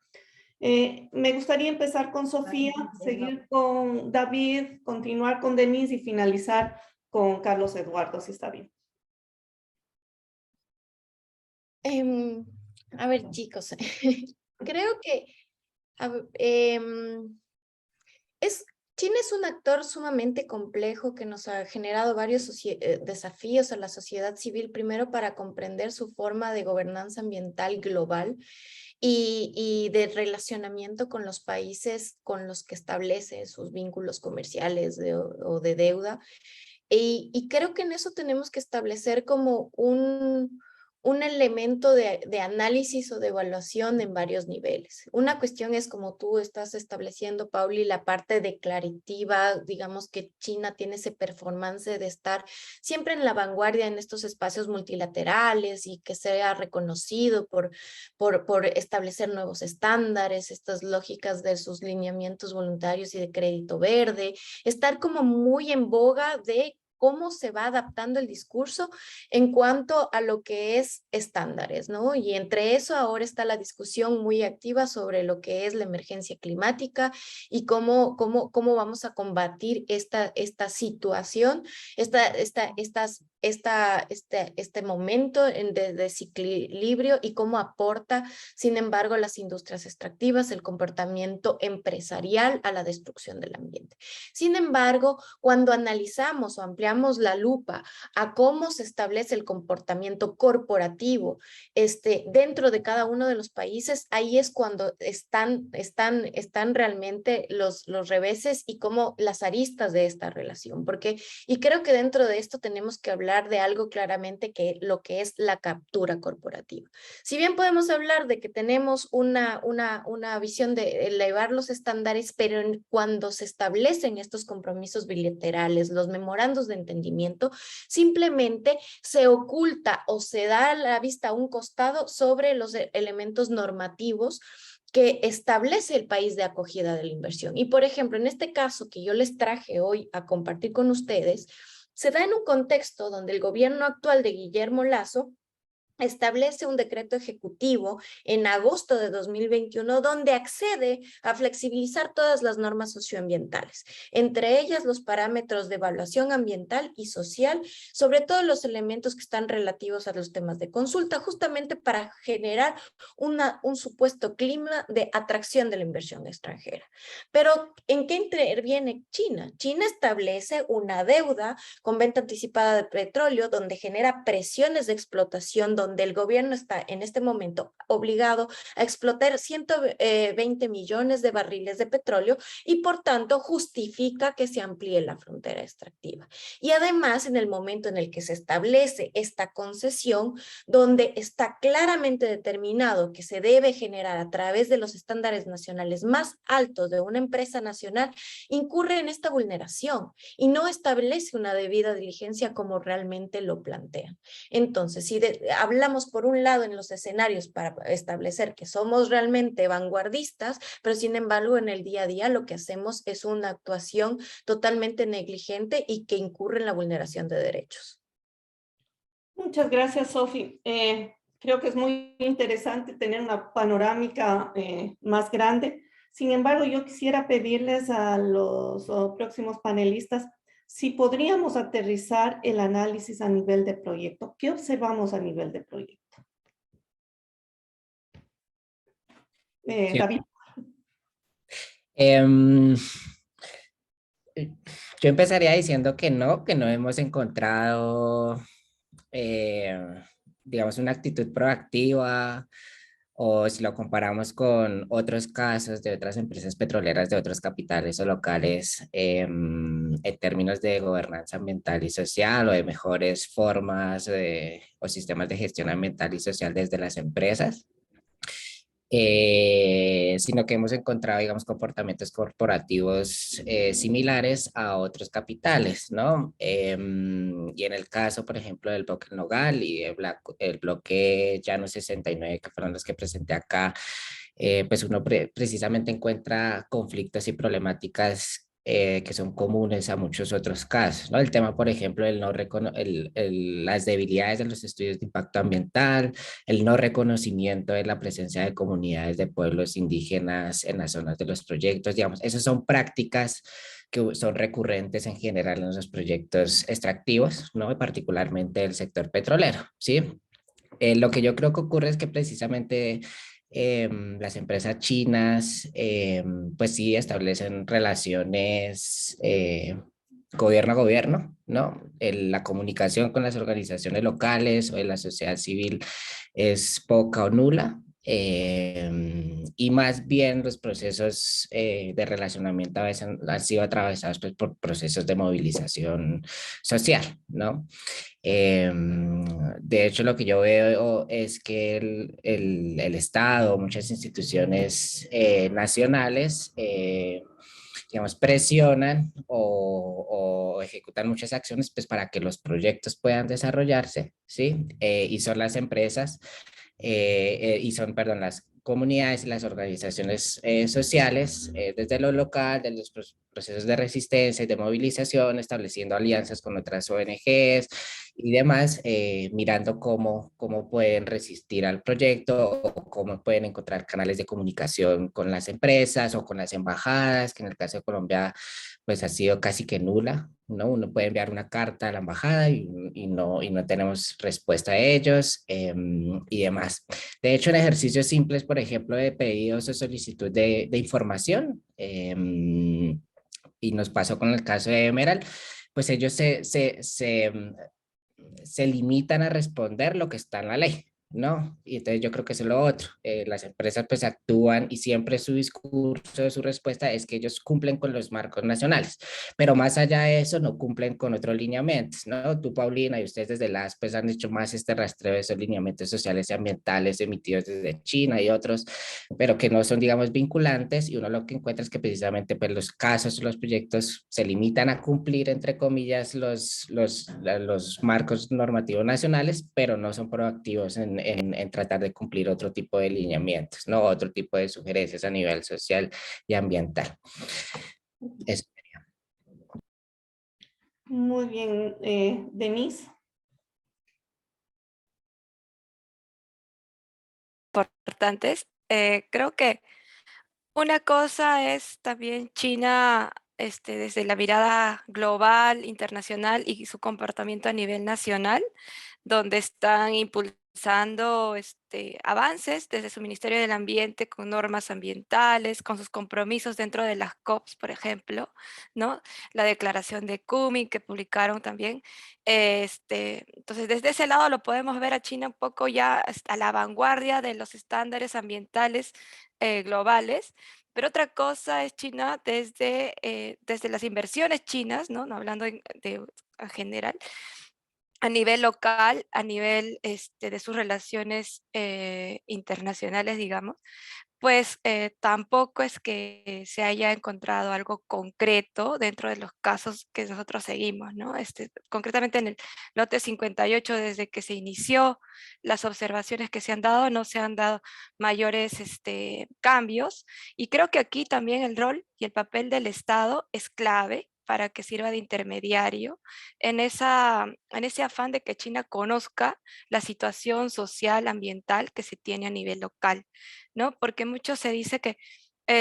Me gustaría empezar con Sofía, seguir con David, continuar con Denise y finalizar con Carlos Eduardo, si está bien. A ver, chicos, creo que China es un actor sumamente complejo que nos ha generado varios desafíos a la sociedad civil, primero para comprender su forma de gobernanza ambiental global y de relacionamiento con los países con los que establece sus vínculos comerciales o de deuda. Y creo que en eso tenemos que establecer como un elemento de análisis o de evaluación en varios niveles. Una cuestión es, como tú estás estableciendo, Pauli, la parte declarativa, digamos que China tiene ese performance de estar siempre en la vanguardia en estos espacios multilaterales y que sea reconocido por establecer nuevos estándares, estas lógicas de sus lineamientos voluntarios y de crédito verde, estar como muy en boga de cómo se va adaptando el discurso en cuanto a lo que es estándares, ¿no? Y entre eso ahora está la discusión muy activa sobre lo que es la emergencia climática y cómo vamos a combatir esta situación, este momento de desequilibrio y cómo aporta, sin embargo, las industrias extractivas, el comportamiento empresarial a la destrucción del ambiente. Sin embargo, cuando analizamos o ampliamos la lupa a cómo se establece el comportamiento corporativo dentro de cada uno de los países, ahí es cuando están realmente los reveses y cómo las aristas de esta relación. Y creo que dentro de esto tenemos que hablar de algo claramente que lo que es la captura corporativa. Si bien podemos hablar de que tenemos una visión de elevar los estándares, pero cuando se establecen estos compromisos bilaterales, los memorandos de entendimiento, simplemente se oculta o se da a la vista a un costado sobre los elementos normativos que establece el país de acogida de la inversión. Y por ejemplo, en este caso que yo les traje hoy a compartir con ustedes, se da en un contexto donde el gobierno actual de Guillermo Lasso establece un decreto ejecutivo en agosto de 2021 donde accede a flexibilizar todas las normas socioambientales, entre ellas los parámetros de evaluación ambiental y social, sobre todo los elementos que están relativos a los temas de consulta, justamente para generar un supuesto clima de atracción de la inversión extranjera. Pero, ¿en qué interviene China? China establece una deuda con venta anticipada de petróleo donde genera presiones de explotación, donde el gobierno está en este momento obligado a explotar 120 millones de barriles de petróleo y por tanto justifica que se amplíe la frontera extractiva. Y además, en el momento en el que se establece esta concesión, donde está claramente determinado que se debe generar a través de los estándares nacionales más altos de una empresa nacional, incurre en esta vulneración y no establece una debida diligencia como realmente lo plantean. Entonces, si hablamos por un lado en los escenarios para establecer que somos realmente vanguardistas, pero sin embargo en el día a día lo que hacemos es una actuación totalmente negligente y que incurre en la vulneración de derechos. Muchas gracias, Sofi. Creo que es muy interesante tener una panorámica más grande. Sin embargo, yo quisiera pedirles a los próximos panelistas si podríamos aterrizar el análisis a nivel de proyecto. ¿Qué observamos a nivel de proyecto? Sí. David. Yo empezaría diciendo que no hemos encontrado, digamos, una actitud proactiva, o si lo comparamos con otros casos de otras empresas petroleras de otros capitales o locales, en términos de gobernanza ambiental y social o de mejores formas o sistemas de gestión ambiental y social desde las empresas. Sino que hemos encontrado, digamos, comportamientos corporativos similares a otros capitales, ¿no? Y en el caso, por ejemplo, del bloque Nogal y el bloque Llano 69, que fueron los que presenté acá, pues uno precisamente encuentra conflictos y problemáticas que son comunes a muchos otros casos, ¿no? El tema, por ejemplo, el no las debilidades de los estudios de impacto ambiental, el no reconocimiento de la presencia de comunidades de pueblos indígenas en las zonas de los proyectos, digamos, esas son prácticas que son recurrentes en general en los proyectos extractivos, ¿no? Particularmente del sector petrolero, ¿sí? Lo que yo creo que ocurre es que precisamente las empresas chinas, pues sí establecen relaciones gobierno a gobierno, ¿no? La comunicación con las organizaciones locales o de la sociedad civil es poca o nula. Y más bien los procesos de relacionamiento a veces han sido atravesados pues, por procesos de movilización social, ¿no? De hecho, lo que yo veo es que el Estado, muchas instituciones nacionales, digamos, presionan o ejecutan muchas acciones pues, para que los proyectos puedan desarrollarse, ¿sí? Y son las empresas y son, perdón, las comunidades y las organizaciones sociales desde lo local, de los procesos de resistencia y de movilización, estableciendo alianzas con otras ONGs y demás, mirando cómo pueden resistir al proyecto o cómo pueden encontrar canales de comunicación con las empresas o con las embajadas, que en el caso de Colombia pues ha sido casi que nula, ¿no? Uno puede enviar una carta a la embajada y no tenemos respuesta a ellos y demás. De hecho, en ejercicios simples, por ejemplo, de pedidos o solicitud de información, y nos pasó con el caso de Emerald, pues ellos se limitan a responder lo que está en la ley, ¿no? Y entonces yo creo que eso es lo otro. Las empresas pues actúan y siempre su discurso, su respuesta es que ellos cumplen con los marcos nacionales, pero más allá de eso no cumplen con otros lineamientos, ¿no? Tú, Paulina, y ustedes desde las pues han hecho más este rastreo de esos lineamientos sociales y ambientales emitidos desde China y otros, pero que no son, digamos, vinculantes y uno lo que encuentra es que precisamente pues los casos, los proyectos se limitan a cumplir, entre comillas, los marcos normativos nacionales, pero no son proactivos en tratar de cumplir otro tipo de lineamientos, ¿no? Otro tipo de sugerencias a nivel social y ambiental. Eso. Muy bien, Denise. Importantes. Creo que una cosa es también China, desde la mirada global, internacional y su comportamiento a nivel nacional, donde están impulsando avances desde su Ministerio del Ambiente con normas ambientales, con sus compromisos dentro de las COPs, por ejemplo, ¿no? La declaración de Kunming que publicaron también. Entonces, desde ese lado lo podemos ver a China un poco ya a la vanguardia de los estándares ambientales globales. Pero otra cosa es China desde las inversiones chinas, ¿no? No hablando en general, a nivel local, a nivel de sus relaciones internacionales, digamos, pues tampoco es que se haya encontrado algo concreto dentro de los casos que nosotros seguimos, ¿no? Concretamente en el lote 58, desde que se inició, las observaciones que se han dado, no se han dado mayores cambios, y creo que aquí también el rol y el papel del Estado es clave para que sirva de intermediario en ese afán de que China conozca la situación social, ambiental que se tiene a nivel local, ¿no? Porque mucho se dice que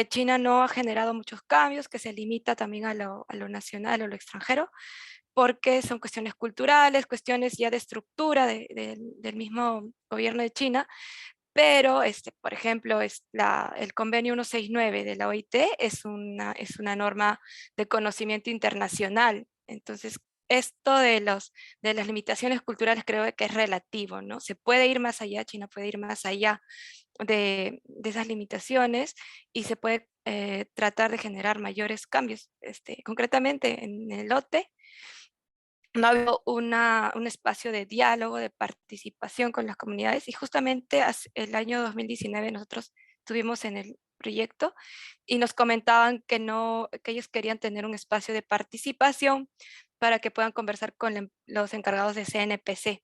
China no ha generado muchos cambios, que se limita también a lo nacional o lo extranjero, porque son cuestiones culturales, cuestiones ya de estructura del mismo gobierno de China, pero, por ejemplo, el convenio 169 de la OIT es una norma de conocimiento internacional. Entonces, esto de las limitaciones culturales creo que es relativo, ¿no? Se puede ir más allá, China puede ir más allá de esas limitaciones y se puede tratar de generar mayores cambios. Concretamente, en el lote no había un espacio de diálogo, de participación con las comunidades, y justamente el año 2019 nosotros estuvimos en el proyecto y nos comentaban que que ellos querían tener un espacio de participación para que puedan conversar con los encargados de CNPC,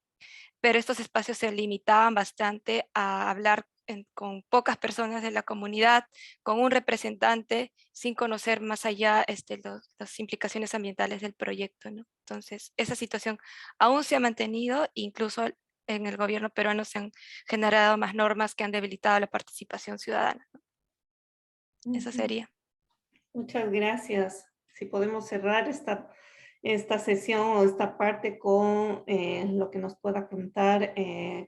pero estos espacios se limitaban bastante a hablar con pocas personas de la comunidad, con un representante, sin conocer más allá las implicaciones ambientales del proyecto, ¿no? Entonces, esa situación aún se ha mantenido, incluso en el gobierno peruano se han generado más normas que han debilitado la participación ciudadana, ¿no? Eso sería. Muchas gracias. Si podemos cerrar esta sesión o esta parte con lo que nos pueda contar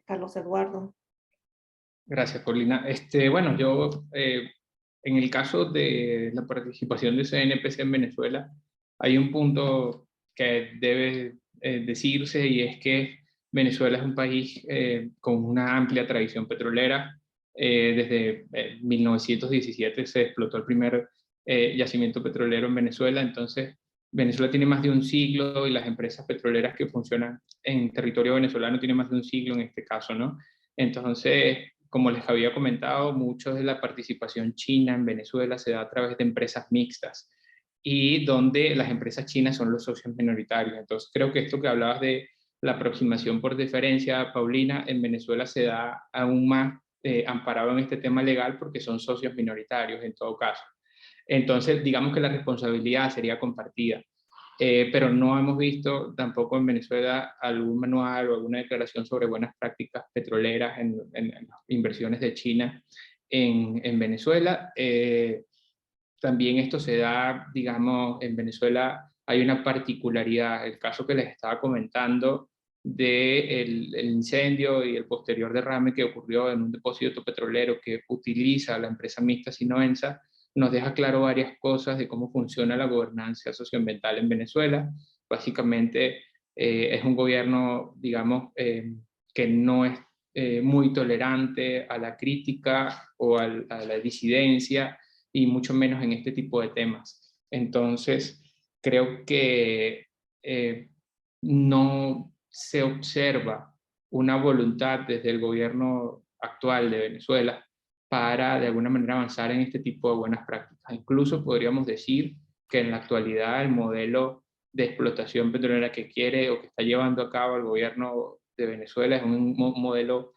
Carlos Eduardo. Gracias, Paulina. Bueno, yo, en el caso de la participación de CNPC en Venezuela, hay un punto que debe decirse, y es que Venezuela es un país con una amplia tradición petrolera. Desde 1917 se explotó el primer yacimiento petrolero en Venezuela. Entonces, Venezuela tiene más de un siglo, y las empresas petroleras que funcionan en territorio venezolano tienen más de un siglo en este caso, ¿no? Entonces, como les había comentado, mucho de la participación china en Venezuela se da a través de empresas mixtas, y donde las empresas chinas son los socios minoritarios. Entonces, creo que esto que hablabas de la aproximación por deferencia, Paulina, en Venezuela se da aún más amparado en este tema legal, porque son socios minoritarios en todo caso. Entonces, digamos que la responsabilidad sería compartida. Pero no hemos visto tampoco en Venezuela algún manual o alguna declaración sobre buenas prácticas petroleras en las inversiones de China en Venezuela. También esto se da, digamos, en Venezuela hay una particularidad, el caso que les estaba comentando del incendio y el posterior derrame que ocurrió en un depósito petrolero que utiliza la empresa mixta Sinoensa, nos deja claro varias cosas de cómo funciona la gobernanza socioambiental en Venezuela. Básicamente es un gobierno, digamos, que no es muy tolerante a la crítica o a la disidencia, y mucho menos en este tipo de temas. Entonces, creo que no se observa una voluntad desde el gobierno actual de Venezuela para de alguna manera avanzar en este tipo de buenas prácticas. Incluso podríamos decir que en la actualidad el modelo de explotación petrolera que quiere o que está llevando a cabo el gobierno de Venezuela es un modelo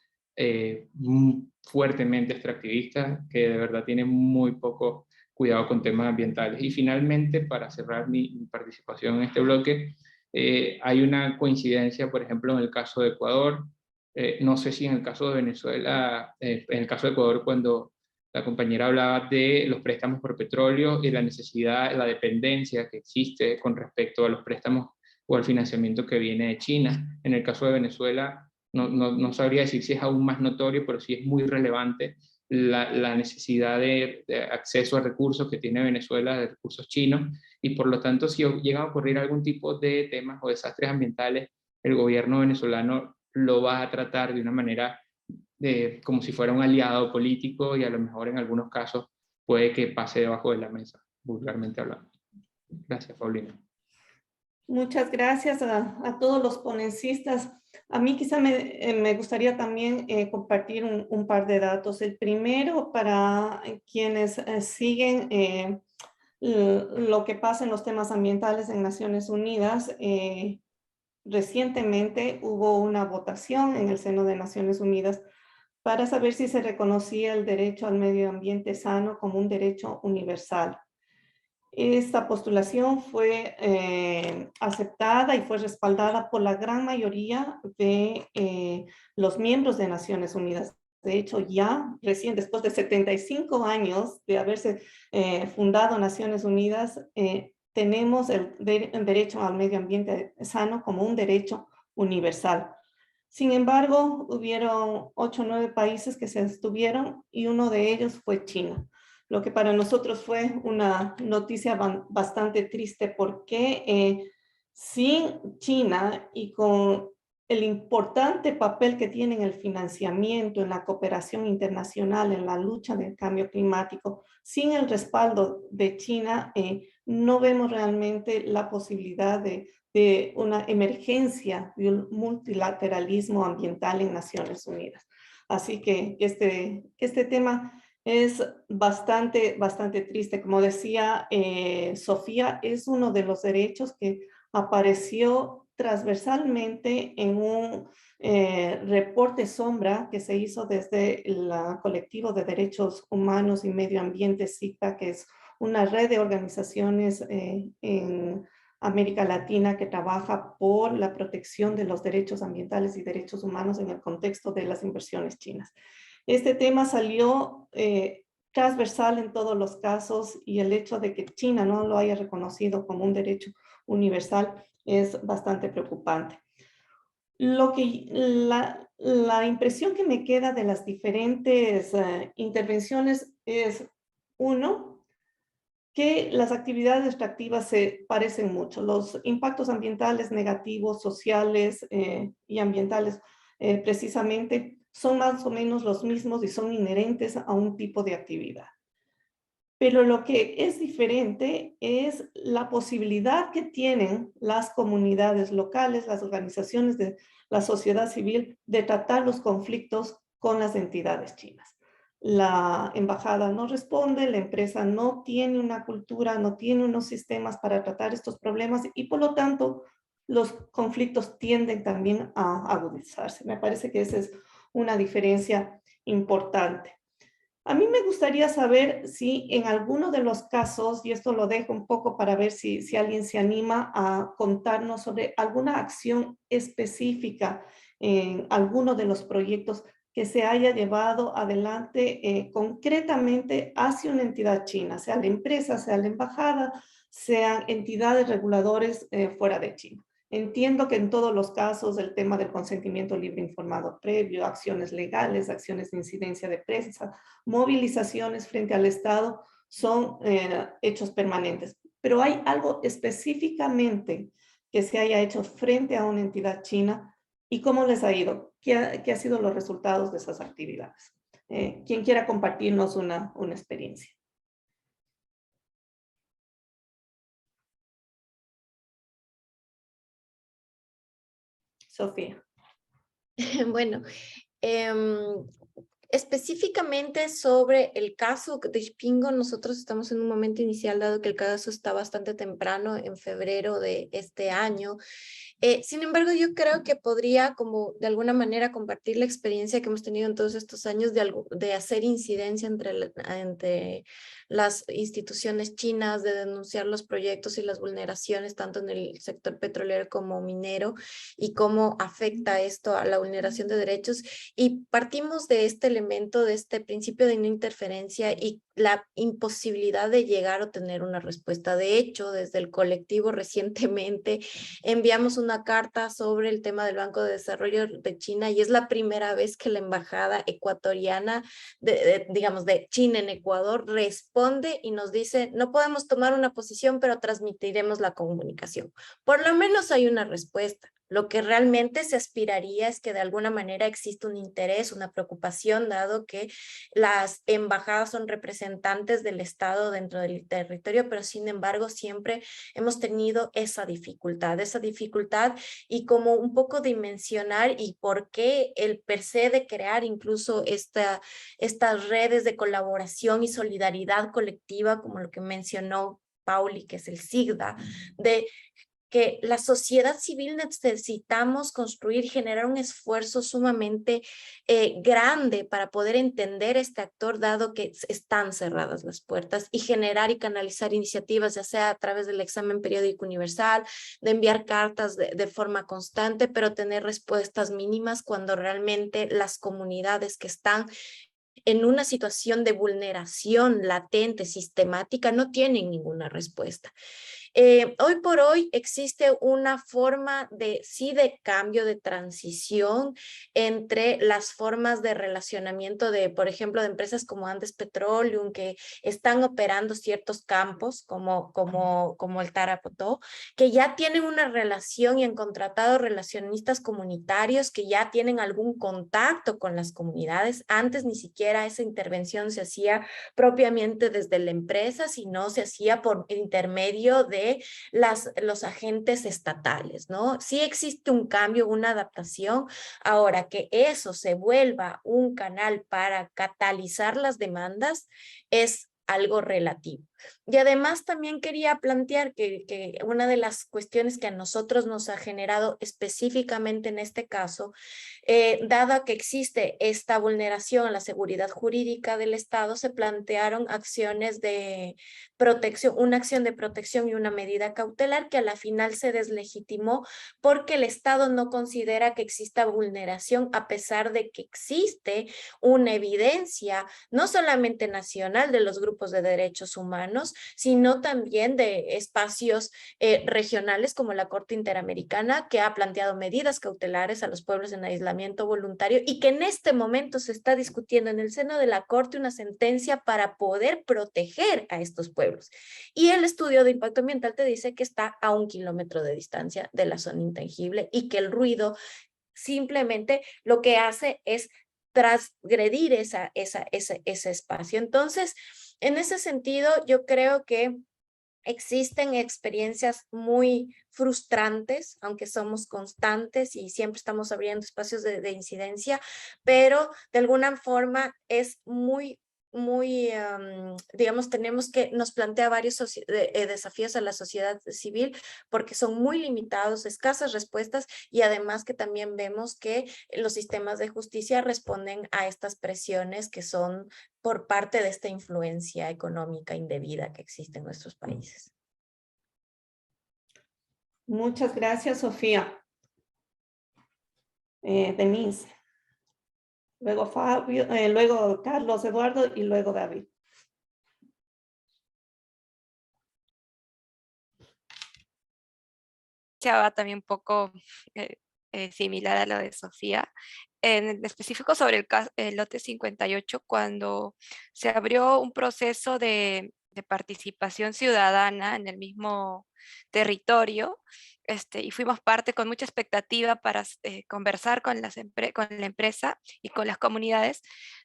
fuertemente extractivista, que de verdad tiene muy poco cuidado con temas ambientales. Y finalmente, para cerrar mi participación en este bloque, hay una coincidencia, por ejemplo, en el caso de Ecuador. No sé si en el caso de Venezuela, en el caso de Ecuador, cuando la compañera hablaba de los préstamos por petróleo y la necesidad, la dependencia que existe con respecto a los préstamos o al financiamiento que viene de China. En el caso de Venezuela, no sabría decir si es aún más notorio, pero sí es muy relevante la necesidad de acceso a recursos que tiene Venezuela, de recursos chinos, y por lo tanto, si llega a ocurrir algún tipo de temas o desastres ambientales, el gobierno venezolano lo va a tratar de una manera como si fuera un aliado político, y a lo mejor en algunos casos puede que pase debajo de la mesa, vulgarmente hablando. Gracias, Paulina. Muchas gracias a todos los ponencistas. A mí quizá me gustaría también compartir un par de datos. El primero, para quienes siguen lo que pasa en los temas ambientales en Naciones Unidas, recientemente hubo una votación en el seno de Naciones Unidas para saber si se reconocía el derecho al medio ambiente sano como un derecho universal. Esta postulación fue aceptada y fue respaldada por la gran mayoría de los miembros de Naciones Unidas. De hecho, ya recién después de 75 años de haberse fundado Naciones Unidas, tenemos el derecho al medio ambiente sano como un derecho universal. Sin embargo, hubieron 8 o 9 países que se abstuvieron, y uno de ellos fue China, lo que para nosotros fue una noticia bastante triste, porque sin China y con el importante papel que tiene en el financiamiento, en la cooperación internacional, en la lucha del cambio climático, sin el respaldo de China, no vemos realmente la posibilidad de una emergencia de un multilateralismo ambiental en Naciones Unidas. Así que este tema es bastante triste. Como decía Sofía, es uno de los derechos que apareció transversalmente en un reporte sombra que se hizo desde el colectivo de derechos humanos y medio ambiente CICTA, que es una red de organizaciones en América Latina que trabaja por la protección de los derechos ambientales y derechos humanos en el contexto de las inversiones chinas. Este tema salió transversal en todos los casos, y el hecho de que China no lo haya reconocido como un derecho universal es bastante preocupante. La impresión que me queda de las diferentes intervenciones es, uno, que las actividades extractivas se parecen mucho. Los impactos ambientales negativos, sociales y ambientales precisamente son más o menos los mismos y son inherentes a un tipo de actividad. Pero lo que es diferente es la posibilidad que tienen las comunidades locales, las organizaciones de la sociedad civil, de tratar los conflictos con las entidades chinas. La embajada no responde, la empresa no tiene una cultura, no tiene unos sistemas para tratar estos problemas, y por lo tanto los conflictos tienden también a agudizarse. Me parece que esa es una diferencia importante. A mí me gustaría saber si en alguno de los casos, y esto lo dejo un poco para ver si alguien se anima a contarnos sobre alguna acción específica en alguno de los proyectos que se haya llevado adelante concretamente hacia una entidad china, sea la empresa, sea la embajada, sean entidades reguladores fuera de China. Entiendo que en todos los casos el tema del consentimiento libre informado previo, acciones legales, acciones de incidencia de prensa, movilizaciones frente al Estado son hechos permanentes. Pero ¿hay algo específicamente que se haya hecho frente a una entidad china? ¿Y cómo les ha ido? ¿Qué ha sido los resultados de esas actividades? ¿Quién quiera compartirnos una experiencia? Sofía. Bueno, específicamente sobre el caso de Xpingo, nosotros estamos en un momento inicial, dado que el caso está bastante temprano, en febrero de este año. Sin embargo, yo creo que podría, como de alguna manera, compartir la experiencia que hemos tenido en todos estos años de hacer incidencia entre las instituciones chinas, de denunciar los proyectos y las vulneraciones, tanto en el sector petrolero como minero, y cómo afecta esto a la vulneración de derechos. Y partimos de este elemento, de este principio de no interferencia y la imposibilidad de llegar a tener una respuesta. De hecho, desde el colectivo recientemente enviamos una carta sobre el tema del Banco de Desarrollo de China, y es la primera vez que la embajada ecuatoriana, digamos, de China en Ecuador, responde y nos dice: no podemos tomar una posición, pero transmitiremos la comunicación. Por lo menos hay una respuesta. Lo que realmente se aspiraría es que de alguna manera existe un interés, una preocupación, dado que las embajadas son representantes del Estado dentro del territorio, pero sin embargo siempre hemos tenido esa dificultad y como un poco dimensionar y por qué el per se de crear incluso estas redes de colaboración y solidaridad colectiva, como lo que mencionó Pauli, que es el SIGDA, de que la sociedad civil necesitamos construir, generar un esfuerzo sumamente grande para poder entender este actor, dado que están cerradas las puertas, y generar y canalizar iniciativas, ya sea a través del examen periódico universal, de enviar cartas de forma constante, pero tener respuestas mínimas cuando realmente las comunidades que están en una situación de vulneración latente, sistemática, no tienen ninguna respuesta. Hoy por hoy existe una forma de cambio, de transición entre las formas de relacionamiento de, por ejemplo, de empresas como Andes Petroleum, que están operando ciertos campos como el Tarapotó, que ya tienen una relación y han contratado relacionistas comunitarios que ya tienen algún contacto con las comunidades. Antes ni siquiera esa intervención se hacía propiamente desde la empresa, sino se hacía por intermedio de los agentes estatales, ¿no? Sí existe un cambio, una adaptación. Ahora, que eso se vuelva un canal para catalizar las demandas es algo relativo. Y además también quería plantear que una de las cuestiones que a nosotros nos ha generado específicamente en este caso, dada que existe esta vulneración a la seguridad jurídica del Estado, se plantearon acciones de protección, una acción de protección y una medida cautelar que a la final se deslegitimó porque el Estado no considera que exista vulneración a pesar de que existe una evidencia no solamente nacional de los grupos de derechos humanos, sino también de espacios regionales como la Corte Interamericana, que ha planteado medidas cautelares a los pueblos en aislamiento voluntario y que en este momento se está discutiendo en el seno de la Corte una sentencia para poder proteger a estos pueblos. Y el estudio de impacto ambiental te dice que está a 1 kilómetro de distancia de la zona intangible y que el ruido simplemente lo que hace es transgredir ese espacio. Entonces, en ese sentido, yo creo que existen experiencias muy frustrantes, aunque somos constantes y siempre estamos abriendo espacios de incidencia, pero de alguna forma es muy digamos, nos plantea varios desafíos a la sociedad civil porque son muy limitados, escasas respuestas y además que también vemos que los sistemas de justicia responden a estas presiones que son por parte de esta influencia económica indebida que existe en nuestros países. Muchas gracias, Sofía. Denise. Luego Fabio, luego Carlos Eduardo y luego David. Se va también un poco similar a lo de Sofía. En específico sobre el lote 58, cuando se abrió un proceso de participación ciudadana en el mismo territorio, y fuimos parte con mucha expectativa para conversar con la empresa y con las comunidades,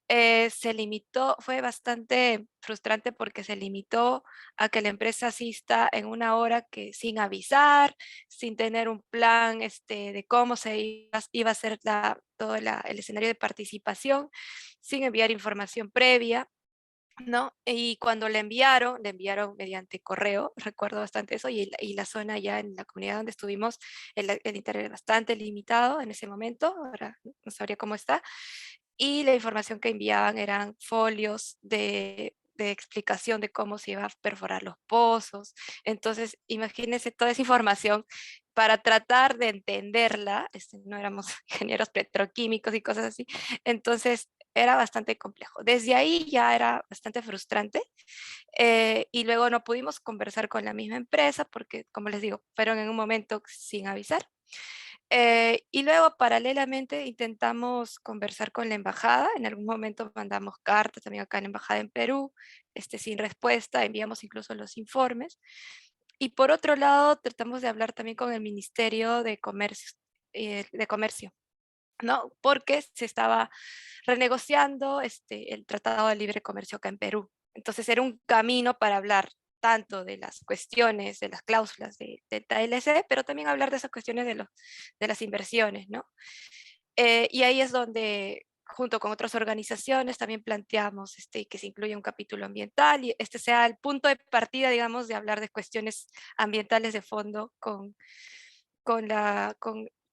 se limitó, fue bastante frustrante porque se limitó a que la empresa asista en una hora que sin avisar, sin tener un plan de cómo se iba a hacer todo el escenario de participación, sin enviar información previa, ¿no? Y cuando le enviaron mediante correo, recuerdo bastante eso, y la zona ya en la comunidad donde estuvimos, el internet era bastante limitado en ese momento, ahora no sabría cómo está, y la información que enviaban eran folios de explicación de cómo se iba a perforar los pozos. Entonces, imagínense toda esa información para tratar de entenderla, no éramos ingenieros petroquímicos y cosas así, entonces era bastante complejo. Desde ahí ya era bastante frustrante y luego no pudimos conversar con la misma empresa porque, como les digo, fueron en un momento sin avisar. Y luego paralelamente intentamos conversar con la embajada, en algún momento mandamos cartas también acá en la embajada en Perú, sin respuesta, enviamos incluso los informes. Y por otro lado, tratamos de hablar también con el Ministerio de Comercio, ¿no? Porque se estaba renegociando el Tratado de Libre Comercio acá en Perú. Entonces era un camino para hablar tanto de las cuestiones, de las cláusulas de TLC, pero también hablar de esas cuestiones de las inversiones, ¿no? Y ahí es donde, junto con otras organizaciones, también planteamos que se incluya un capítulo ambiental y este sea el punto de partida, digamos, de hablar de cuestiones ambientales de fondo con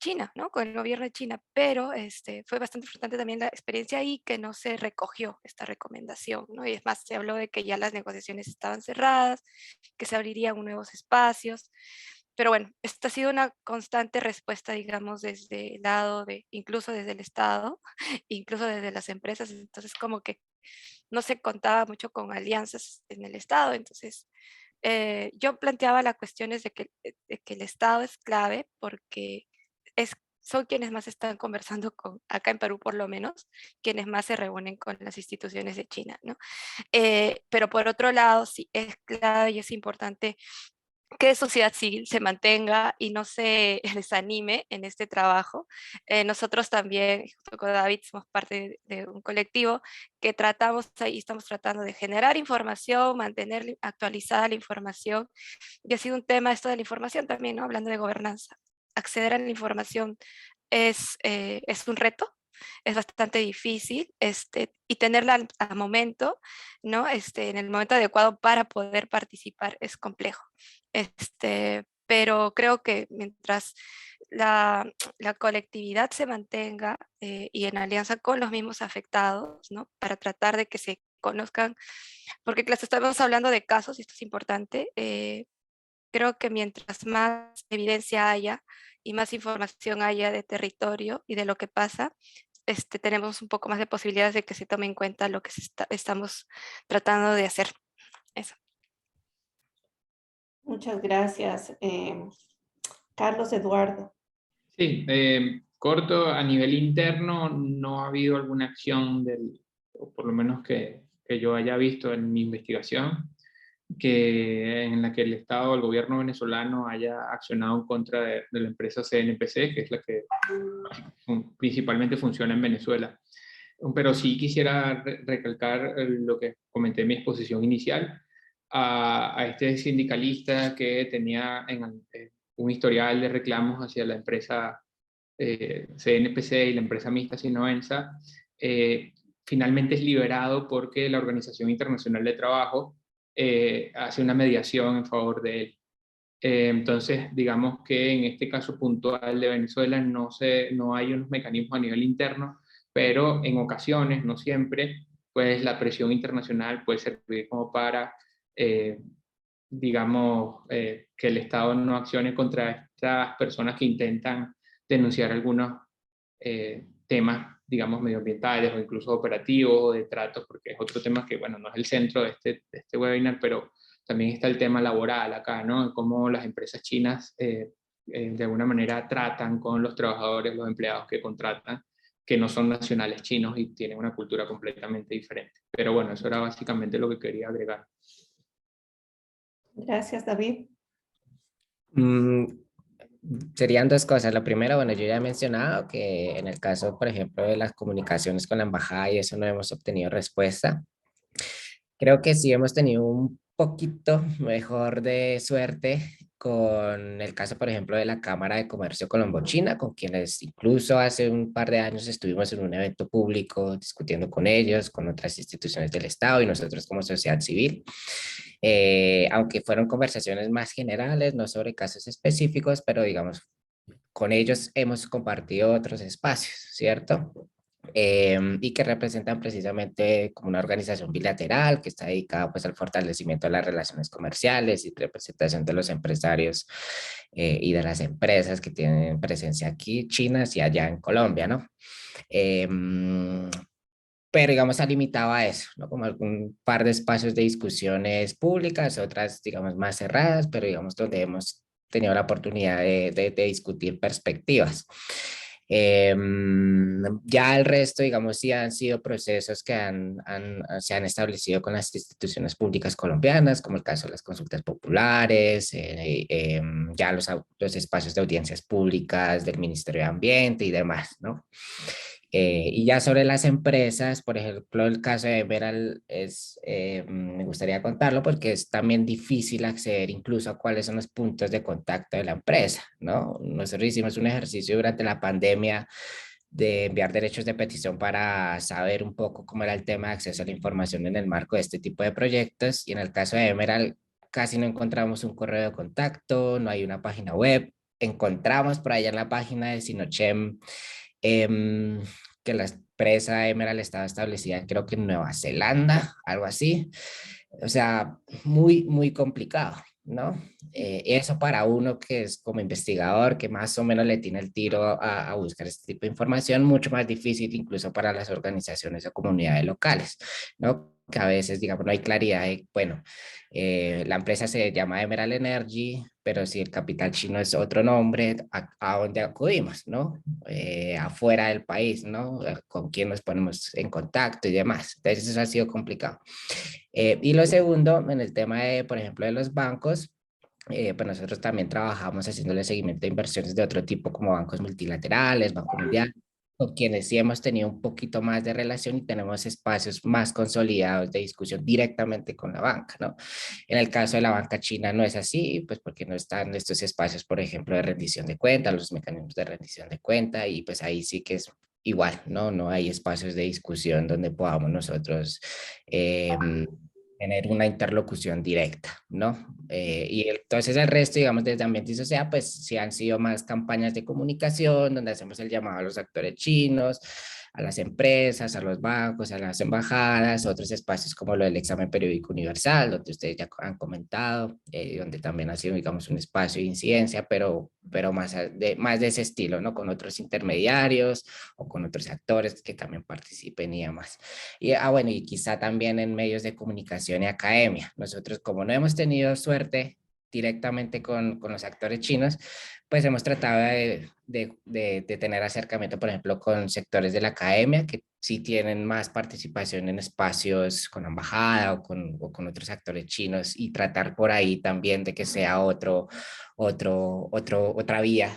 China, ¿no? Con el gobierno de China, pero fue bastante frustrante también la experiencia ahí que no se recogió esta recomendación, ¿no? Y es más, se habló de que ya las negociaciones estaban cerradas, que se abrirían nuevos espacios, pero bueno, esta ha sido una constante respuesta, digamos, desde el lado incluso desde el Estado, incluso desde las empresas, entonces como que no se contaba mucho con alianzas en el Estado, entonces yo planteaba las cuestiones de que el Estado es clave porque son quienes más están conversando acá en Perú por lo menos, quienes más se reúnen con las instituciones de China, ¿no? Pero por otro lado, sí es clave y es importante que sociedad civil se mantenga y no se desanime en este trabajo. Nosotros también, junto con David, somos parte de un colectivo que estamos tratando de generar información, mantener actualizada la información. Y ha sido un tema esto de la información también, ¿no? Hablando de gobernanza. Acceder a la información es un reto, es bastante difícil y tenerla al momento, ¿no? En el momento adecuado para poder participar es complejo. Pero creo que mientras la colectividad se mantenga y en alianza con los mismos afectados, ¿no? Para tratar de que se conozcan, porque claro, estamos hablando de casos y esto es importante. Creo que mientras más evidencia haya y más información haya de territorio y de lo que pasa, tenemos un poco más de posibilidades de que se tome en cuenta lo que estamos tratando de hacer. Eso. Muchas gracias, Carlos Eduardo. Sí, corto, a nivel interno no ha habido alguna acción o por lo menos que yo haya visto en mi investigación, en la que el Estado o el gobierno venezolano haya accionado en contra de la empresa CNPC, que es la que principalmente funciona en Venezuela. Pero sí quisiera recalcar lo que comenté en mi exposición inicial, a este sindicalista que tenía un historial de reclamos hacia la empresa CNPC y la empresa mixta Sinoensa, finalmente es liberado porque la Organización Internacional de Trabajo hace una mediación en favor de él. Entonces, digamos que en este caso puntual de Venezuela no hay unos mecanismos a nivel interno, pero en ocasiones, no siempre, pues la presión internacional puede servir como para, digamos, que el Estado no accione contra estas personas que intentan denunciar algunos temas, digamos, medioambientales o incluso operativos o de tratos, porque es otro tema que, bueno, no es el centro de este webinar, pero también está el tema laboral acá, ¿no? Cómo las empresas chinas de alguna manera tratan con los trabajadores, los empleados que contratan, que no son nacionales chinos y tienen una cultura completamente diferente. Pero bueno, eso era básicamente lo que quería agregar. Gracias, David. Serían dos cosas. Lo primero, bueno, yo ya he mencionado que en el caso, por ejemplo, de las comunicaciones con la embajada y eso no hemos obtenido respuesta. Creo que sí hemos tenido un poquito mejor de suerte con el caso, por ejemplo, de la Cámara de Comercio Colombo-China, con quienes incluso hace un par de años estuvimos en un evento público discutiendo con ellos, con otras instituciones del Estado y nosotros como sociedad civil. Aunque fueron conversaciones más generales, no sobre casos específicos, pero digamos, con ellos hemos compartido otros espacios, ¿cierto? Y que representan precisamente como una organización bilateral que está dedicada pues al fortalecimiento de las relaciones comerciales y representación de los empresarios y de las empresas que tienen presencia aquí, chinas y allá en Colombia, ¿no? Pero digamos ha limitado a eso, ¿no? Como algún par de espacios de discusiones públicas, otras digamos más cerradas, pero digamos donde hemos tenido la oportunidad de discutir perspectivas. Ya el resto, digamos, sí han sido procesos que se han establecido con las instituciones públicas colombianas, como el caso de las consultas populares, ya los espacios de audiencias públicas del Ministerio de Ambiente y demás, ¿no? Y ya sobre las empresas, por ejemplo, el caso de Emerald me gustaría contarlo porque es también difícil acceder incluso a cuáles son los puntos de contacto de la empresa, ¿no? Nosotros hicimos un ejercicio durante la pandemia de enviar derechos de petición para saber un poco cómo era el tema de acceso a la información en el marco de este tipo de proyectos y en el caso de Emerald casi no encontramos un correo de contacto, no hay una página web, encontramos por allá en la página de Sinochem que la empresa Emerald estaba establecida creo que en Nueva Zelanda, algo así. O sea, muy, muy complicado, ¿no? Eso para uno que es como investigador, que más o menos le tiene el tiro a buscar este tipo de información, mucho más difícil incluso para las organizaciones o comunidades locales, ¿no? Que a veces, digamos, no hay claridad de, bueno, la empresa se llama Emerald Energy, pero si el capital chino es otro nombre, ¿a dónde acudimos, no? Afuera del país, ¿no? ¿Con quién nos ponemos en contacto y demás? Entonces eso ha sido complicado. Y lo segundo, en el tema de, por ejemplo, de los bancos, pues nosotros también trabajamos haciéndole seguimiento de inversiones de otro tipo, como bancos multilaterales, Banco Mundial, con quienes sí hemos tenido un poquito más de relación y tenemos espacios más consolidados de discusión directamente con la banca, ¿no? En el caso de la banca china no es así, pues porque no están estos espacios, por ejemplo, de rendición de cuenta, los mecanismos de rendición de cuenta, y pues ahí sí que es igual, ¿no? No hay espacios de discusión donde podamos nosotros tener una interlocución directa, ¿no? Y entonces el resto, digamos, desde Ambiente y Sociedad, pues sí han sido más campañas de comunicación, donde hacemos el llamado a los actores chinos, a las empresas, a los bancos, a las embajadas, otros espacios como lo del examen periódico universal, donde ustedes ya han comentado, donde también ha sido, digamos, un espacio de incidencia, pero más de ese estilo, ¿no? Con otros intermediarios o con otros actores que también participen y demás. Y, bueno, y quizá también en medios de comunicación y academia. Nosotros, como no hemos tenido suerte directamente con los actores chinos, pues hemos tratado de tener acercamiento, por ejemplo, con sectores de la academia que sí tienen más participación en espacios con embajada o con otros actores chinos, y tratar por ahí también de que sea otra vía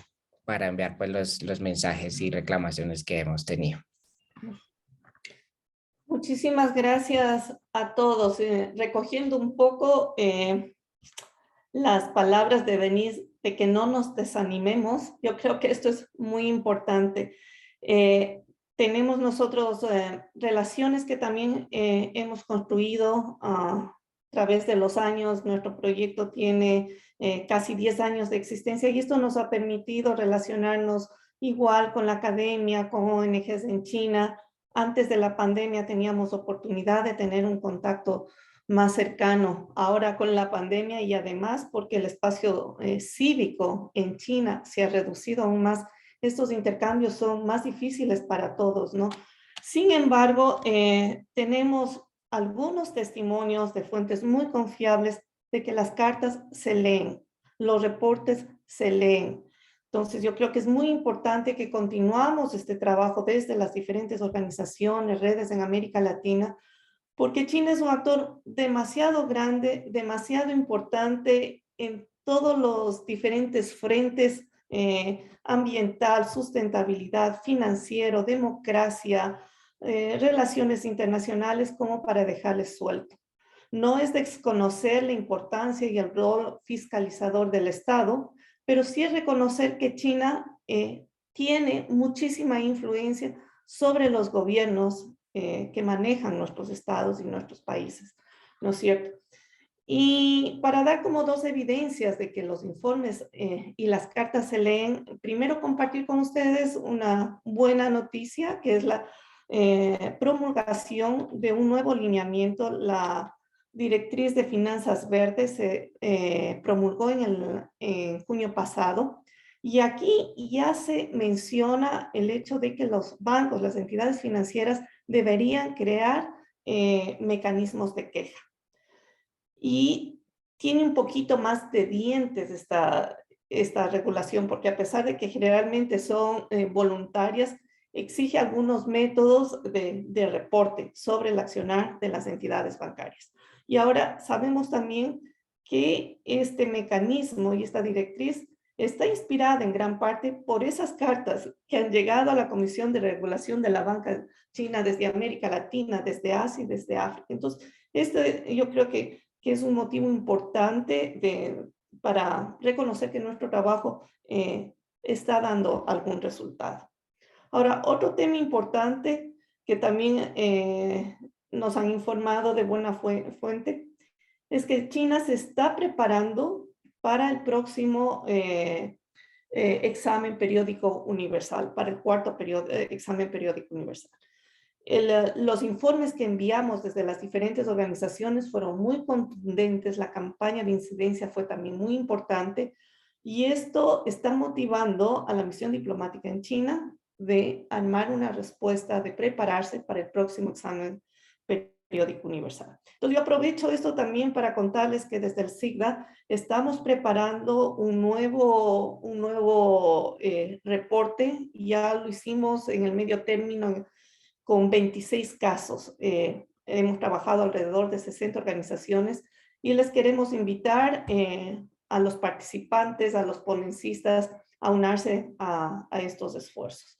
para enviar pues los mensajes y reclamaciones que hemos tenido. Muchísimas gracias a todos. Recogiendo un poco las palabras de Denise, de que no nos desanimemos, yo creo que esto es muy importante. Tenemos nosotros relaciones que también hemos construido a través de los años. Nuestro proyecto tiene casi 10 años de existencia y esto nos ha permitido relacionarnos igual con la academia, con ONGs en China. Antes de la pandemia teníamos oportunidad de tener un contacto más cercano. Ahora con la pandemia y además porque el espacio cívico en China se ha reducido aún más, estos intercambios son más difíciles para todos, ¿no? Sin embargo, tenemos algunos testimonios de fuentes muy confiables de que las cartas se leen, los reportes se leen. Entonces, yo creo que es muy importante que continuamos este trabajo desde las diferentes organizaciones, redes en América Latina, porque China es un actor demasiado grande, demasiado importante en todos los diferentes frentes, ambiental, sustentabilidad, financiero, democracia, relaciones internacionales, como para dejarles suelto. No es desconocer la importancia y el rol fiscalizador del Estado, pero sí es reconocer que China tiene muchísima influencia sobre los gobiernos que manejan nuestros estados y nuestros países, ¿no es cierto? Y para dar como dos evidencias de que los informes y las cartas se leen, primero compartir con ustedes una buena noticia, que es la promulgación de un nuevo lineamiento. La Directriz de Finanzas Verdes se promulgó en junio pasado, y aquí ya se menciona el hecho de que los bancos, las entidades financieras, deberían crear mecanismos de queja. Y tiene un poquito más de dientes esta regulación, porque a pesar de que generalmente son voluntarias, exige algunos métodos de reporte sobre el accionar de las entidades bancarias. Y ahora sabemos también que este mecanismo y esta directriz está inspirada en gran parte por esas cartas que han llegado a la Comisión de Regulación de la Banca China desde América Latina, desde Asia y desde África. Entonces, yo creo que es un motivo importante para reconocer que nuestro trabajo está dando algún resultado. Ahora, otro tema importante que también nos han informado de buena fuente es que China se está preparando para el próximo examen periódico universal, para el cuarto examen periódico universal. Los informes que enviamos desde las diferentes organizaciones fueron muy contundentes. La campaña de incidencia fue también muy importante, y esto está motivando a la misión diplomática en China de armar una respuesta, de prepararse para el próximo examen periódico universal. Entonces yo aprovecho esto también para contarles que desde el SIGDA estamos preparando un nuevo reporte. Ya lo hicimos en el medio término con 26 casos. Hemos trabajado alrededor de 60 organizaciones y les queremos invitar a los participantes, a los ponencistas, a unirse a estos esfuerzos.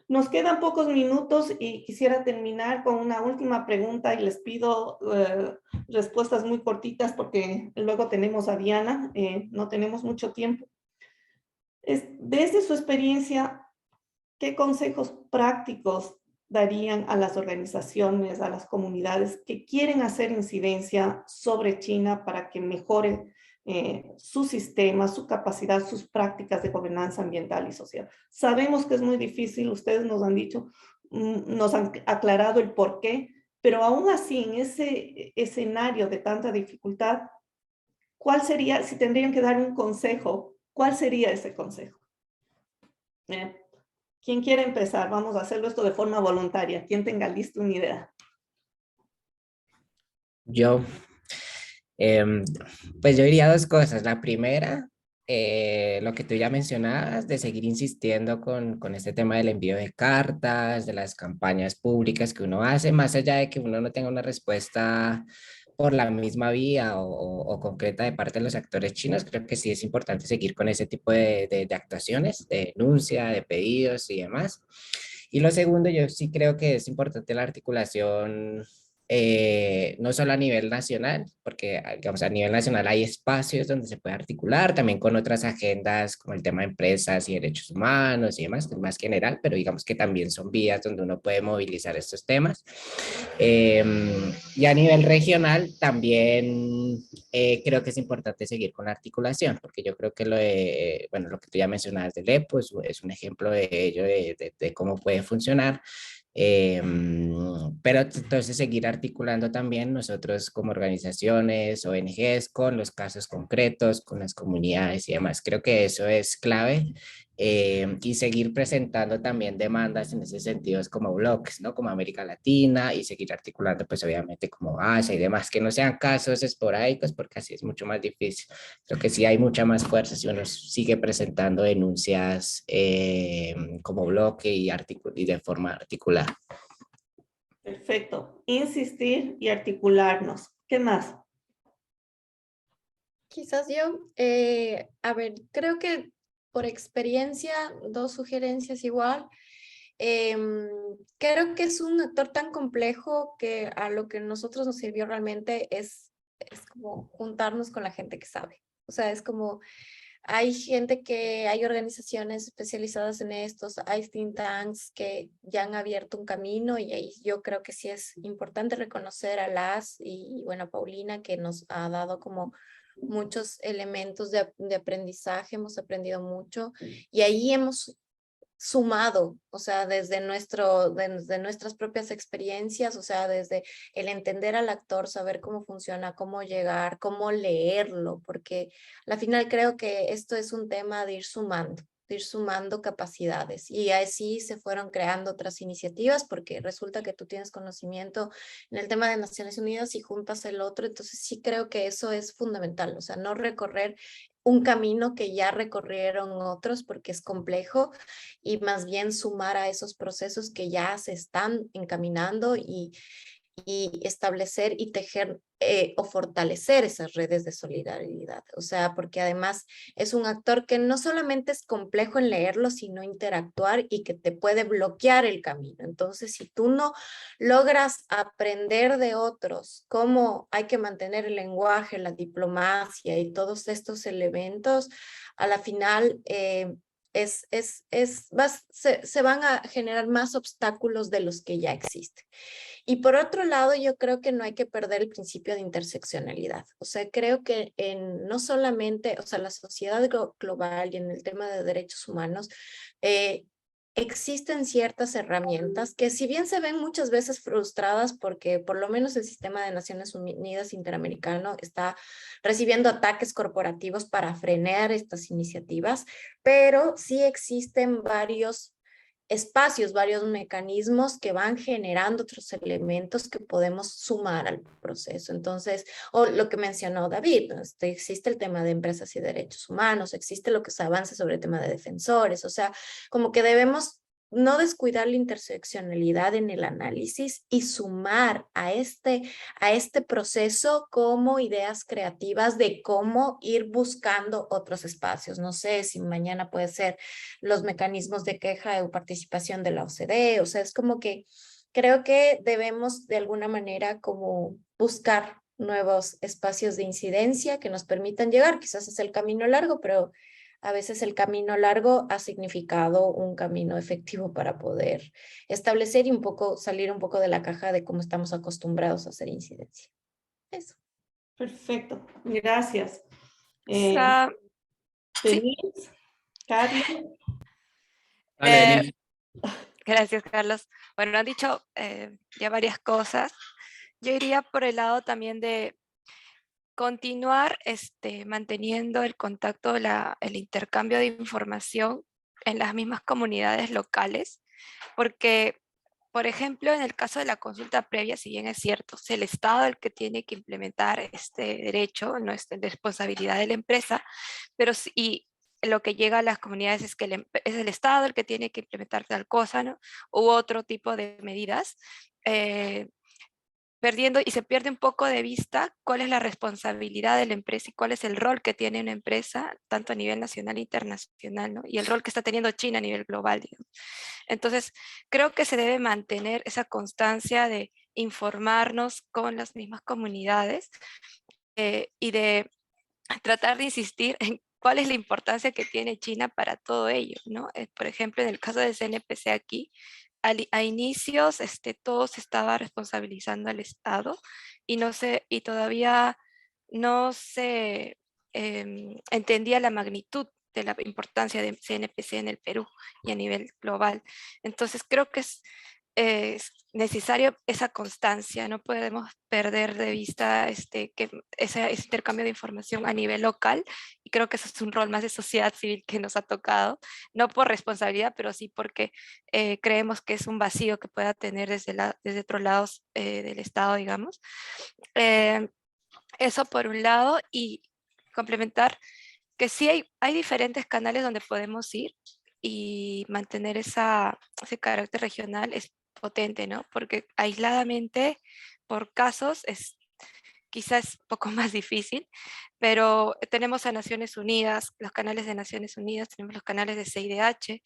Nos quedan pocos minutos y quisiera terminar con una última pregunta, y les pido respuestas muy cortitas porque luego tenemos a Diana, no tenemos mucho tiempo. Desde su experiencia, ¿qué consejos prácticos darían a las organizaciones, a las comunidades que quieren hacer incidencia sobre China para que mejore su sistema, su capacidad, sus prácticas de gobernanza ambiental y social? Sabemos que es muy difícil, ustedes nos han dicho, nos han aclarado el por qué, pero aún así, en ese escenario de tanta dificultad, ¿cuál sería, si tendrían que dar un consejo, cuál sería ese consejo? ¿Quién quiere empezar? Vamos a hacerlo esto de forma voluntaria. ¿Quién tenga listo una idea? Yo, em, pues yo diría dos cosas. La primera, lo que tú ya mencionabas, de seguir insistiendo con este tema del envío de cartas, de las campañas públicas que uno hace, más allá de que uno no tenga una respuesta por la misma vía o concreta de parte de los actores chinos, creo que sí es importante seguir con ese tipo de actuaciones, de denuncia, de pedidos y demás. Y lo segundo, yo sí creo que es importante la articulación, no solo a nivel nacional, porque digamos, a nivel nacional hay espacios donde se puede articular también con otras agendas como el tema de empresas y derechos humanos y demás, que es más general, pero digamos que también son vías donde uno puede movilizar estos temas. Y a nivel regional también creo que es importante seguir con la articulación, porque yo creo que bueno, lo que tú ya mencionabas del EPO es un ejemplo de ello, de cómo puede funcionar. Pero entonces seguir articulando también nosotros como organizaciones, ONGs, con los casos concretos, con las comunidades y demás. Creo que eso es clave. Y seguir presentando también demandas en ese sentido como bloques, ¿no? Como América Latina y seguir articulando pues obviamente como Asia y demás, que no sean casos esporádicos porque así es mucho más difícil. Creo que sí hay mucha más fuerza si uno sigue presentando denuncias como bloque y de forma articulada. Perfecto. Insistir y articularnos. ¿Qué más? Quizás yo, a ver, creo que por experiencia, dos sugerencias igual. Creo que es un actor tan complejo que a lo que nosotros nos sirvió realmente es como juntarnos con la gente que sabe. O sea, es como hay organizaciones especializadas en estos, hay think tanks que ya han abierto un camino y ahí yo creo que sí es importante reconocer a bueno, a Paulina que nos ha dado como muchos elementos de aprendizaje, hemos aprendido mucho y ahí hemos sumado, o sea, desde nuestras propias experiencias, o sea, desde el entender al actor, saber cómo funciona, cómo llegar, cómo leerlo, porque al final creo que esto es un tema de ir sumando capacidades y así se fueron creando otras iniciativas porque resulta que tú tienes conocimiento en el tema de Naciones Unidas y juntas el otro, entonces sí creo que eso es fundamental, o sea, no recorrer un camino que ya recorrieron otros porque es complejo y más bien sumar a esos procesos que ya se están encaminando y establecer y tejer o fortalecer esas redes de solidaridad. O sea, porque además es un actor que no solamente es complejo en leerlo, sino interactuar y que te puede bloquear el camino. Entonces, si tú no logras aprender de otros cómo hay que mantener el lenguaje, la diplomacia y todos estos elementos, a la final se van a generar más obstáculos de los que ya existen. Y por otro lado, yo creo que no hay que perder el principio de interseccionalidad. O sea, creo que no solamente, o sea, la sociedad global y en el tema de derechos humanos, existen ciertas herramientas que si bien se ven muchas veces frustradas porque por lo menos el sistema de Naciones Unidas Interamericano está recibiendo ataques corporativos para frenar estas iniciativas, pero sí existen varios espacios, varios mecanismos que van generando otros elementos que podemos sumar al proceso. Entonces, o lo que mencionó David, ¿no? Existe el tema de empresas y derechos humanos, existe lo que se avanza sobre el tema de defensores, o sea, como que debemos no descuidar la interseccionalidad en el análisis y sumar a este proceso como ideas creativas de cómo ir buscando otros espacios. No sé si mañana puede ser los mecanismos de queja o participación de la OCDE, o sea, es como que creo que debemos de alguna manera como buscar nuevos espacios de incidencia que nos permitan llegar, quizás es el camino largo, pero a veces el camino largo ha significado un camino efectivo para poder establecer y un poco salir un poco de la caja de cómo estamos acostumbrados a hacer incidencia. Eso. Perfecto, gracias. Sa- sí, Denise, Carlos. Dale, eh, Denise. gracias, Carlos. Bueno, han dicho ya varias cosas. Yo iría por el lado también de continuar manteniendo el contacto, el intercambio de información en las mismas comunidades locales, porque, por ejemplo, en el caso de la consulta previa, si bien es cierto, es el Estado el que tiene que implementar este derecho, no es de responsabilidad de la empresa, pero y lo que llega a las comunidades es que es el Estado el que tiene que implementar tal cosa, ¿no? U otro tipo de medidas. Perdiendo y se pierde un poco de vista cuál es la responsabilidad de la empresa y cuál es el rol que tiene una empresa, tanto a nivel nacional e internacional, ¿no? Y el rol que está teniendo China a nivel global, digamos. Entonces, creo que se debe mantener esa constancia de informarnos con las mismas comunidades y de tratar de insistir en cuál es la importancia que tiene China para todo ello, ¿no? Por ejemplo, en el caso del CNPC aquí, a inicios todo se estaba responsabilizando al Estado y, y todavía no se entendía la magnitud de la importancia de CNPC en el Perú y a nivel global. Entonces creo que es necesario esa constancia, no podemos perder de vista que ese intercambio de información a nivel local, y creo que eso es un rol más de sociedad civil que nos ha tocado, no por responsabilidad, pero sí porque creemos que es un vacío que pueda tener desde otros lados del Estado, digamos. Eso por un lado, y complementar que sí hay diferentes canales donde podemos ir y mantener ese carácter regional es potente, ¿no? Porque aisladamente, por casos, quizás un poco más difícil, pero tenemos a Naciones Unidas, los canales de Naciones Unidas, tenemos los canales de CIDH,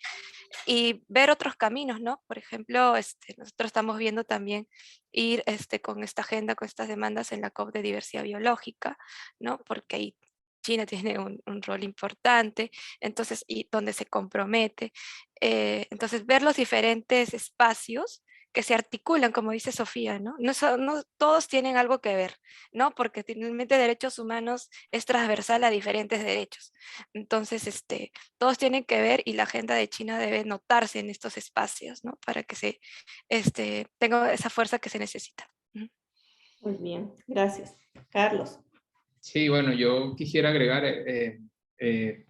y ver otros caminos, ¿no? Por ejemplo, nosotros estamos viendo también ir con esta agenda, con estas demandas en la COP de diversidad biológica, ¿no? Porque ahí China tiene un rol importante, entonces, y donde se compromete. Entonces, ver los diferentes espacios que se articulan, como dice Sofía, ¿no? No todos tienen algo que ver, ¿no? Porque finalmente derechos humanos es transversal a diferentes derechos. Entonces, todos tienen que ver y la agenda de China debe notarse en estos espacios, ¿no? Para que tenga esa fuerza que se necesita. Muy bien, gracias. Carlos. Sí, bueno, yo quisiera agregar,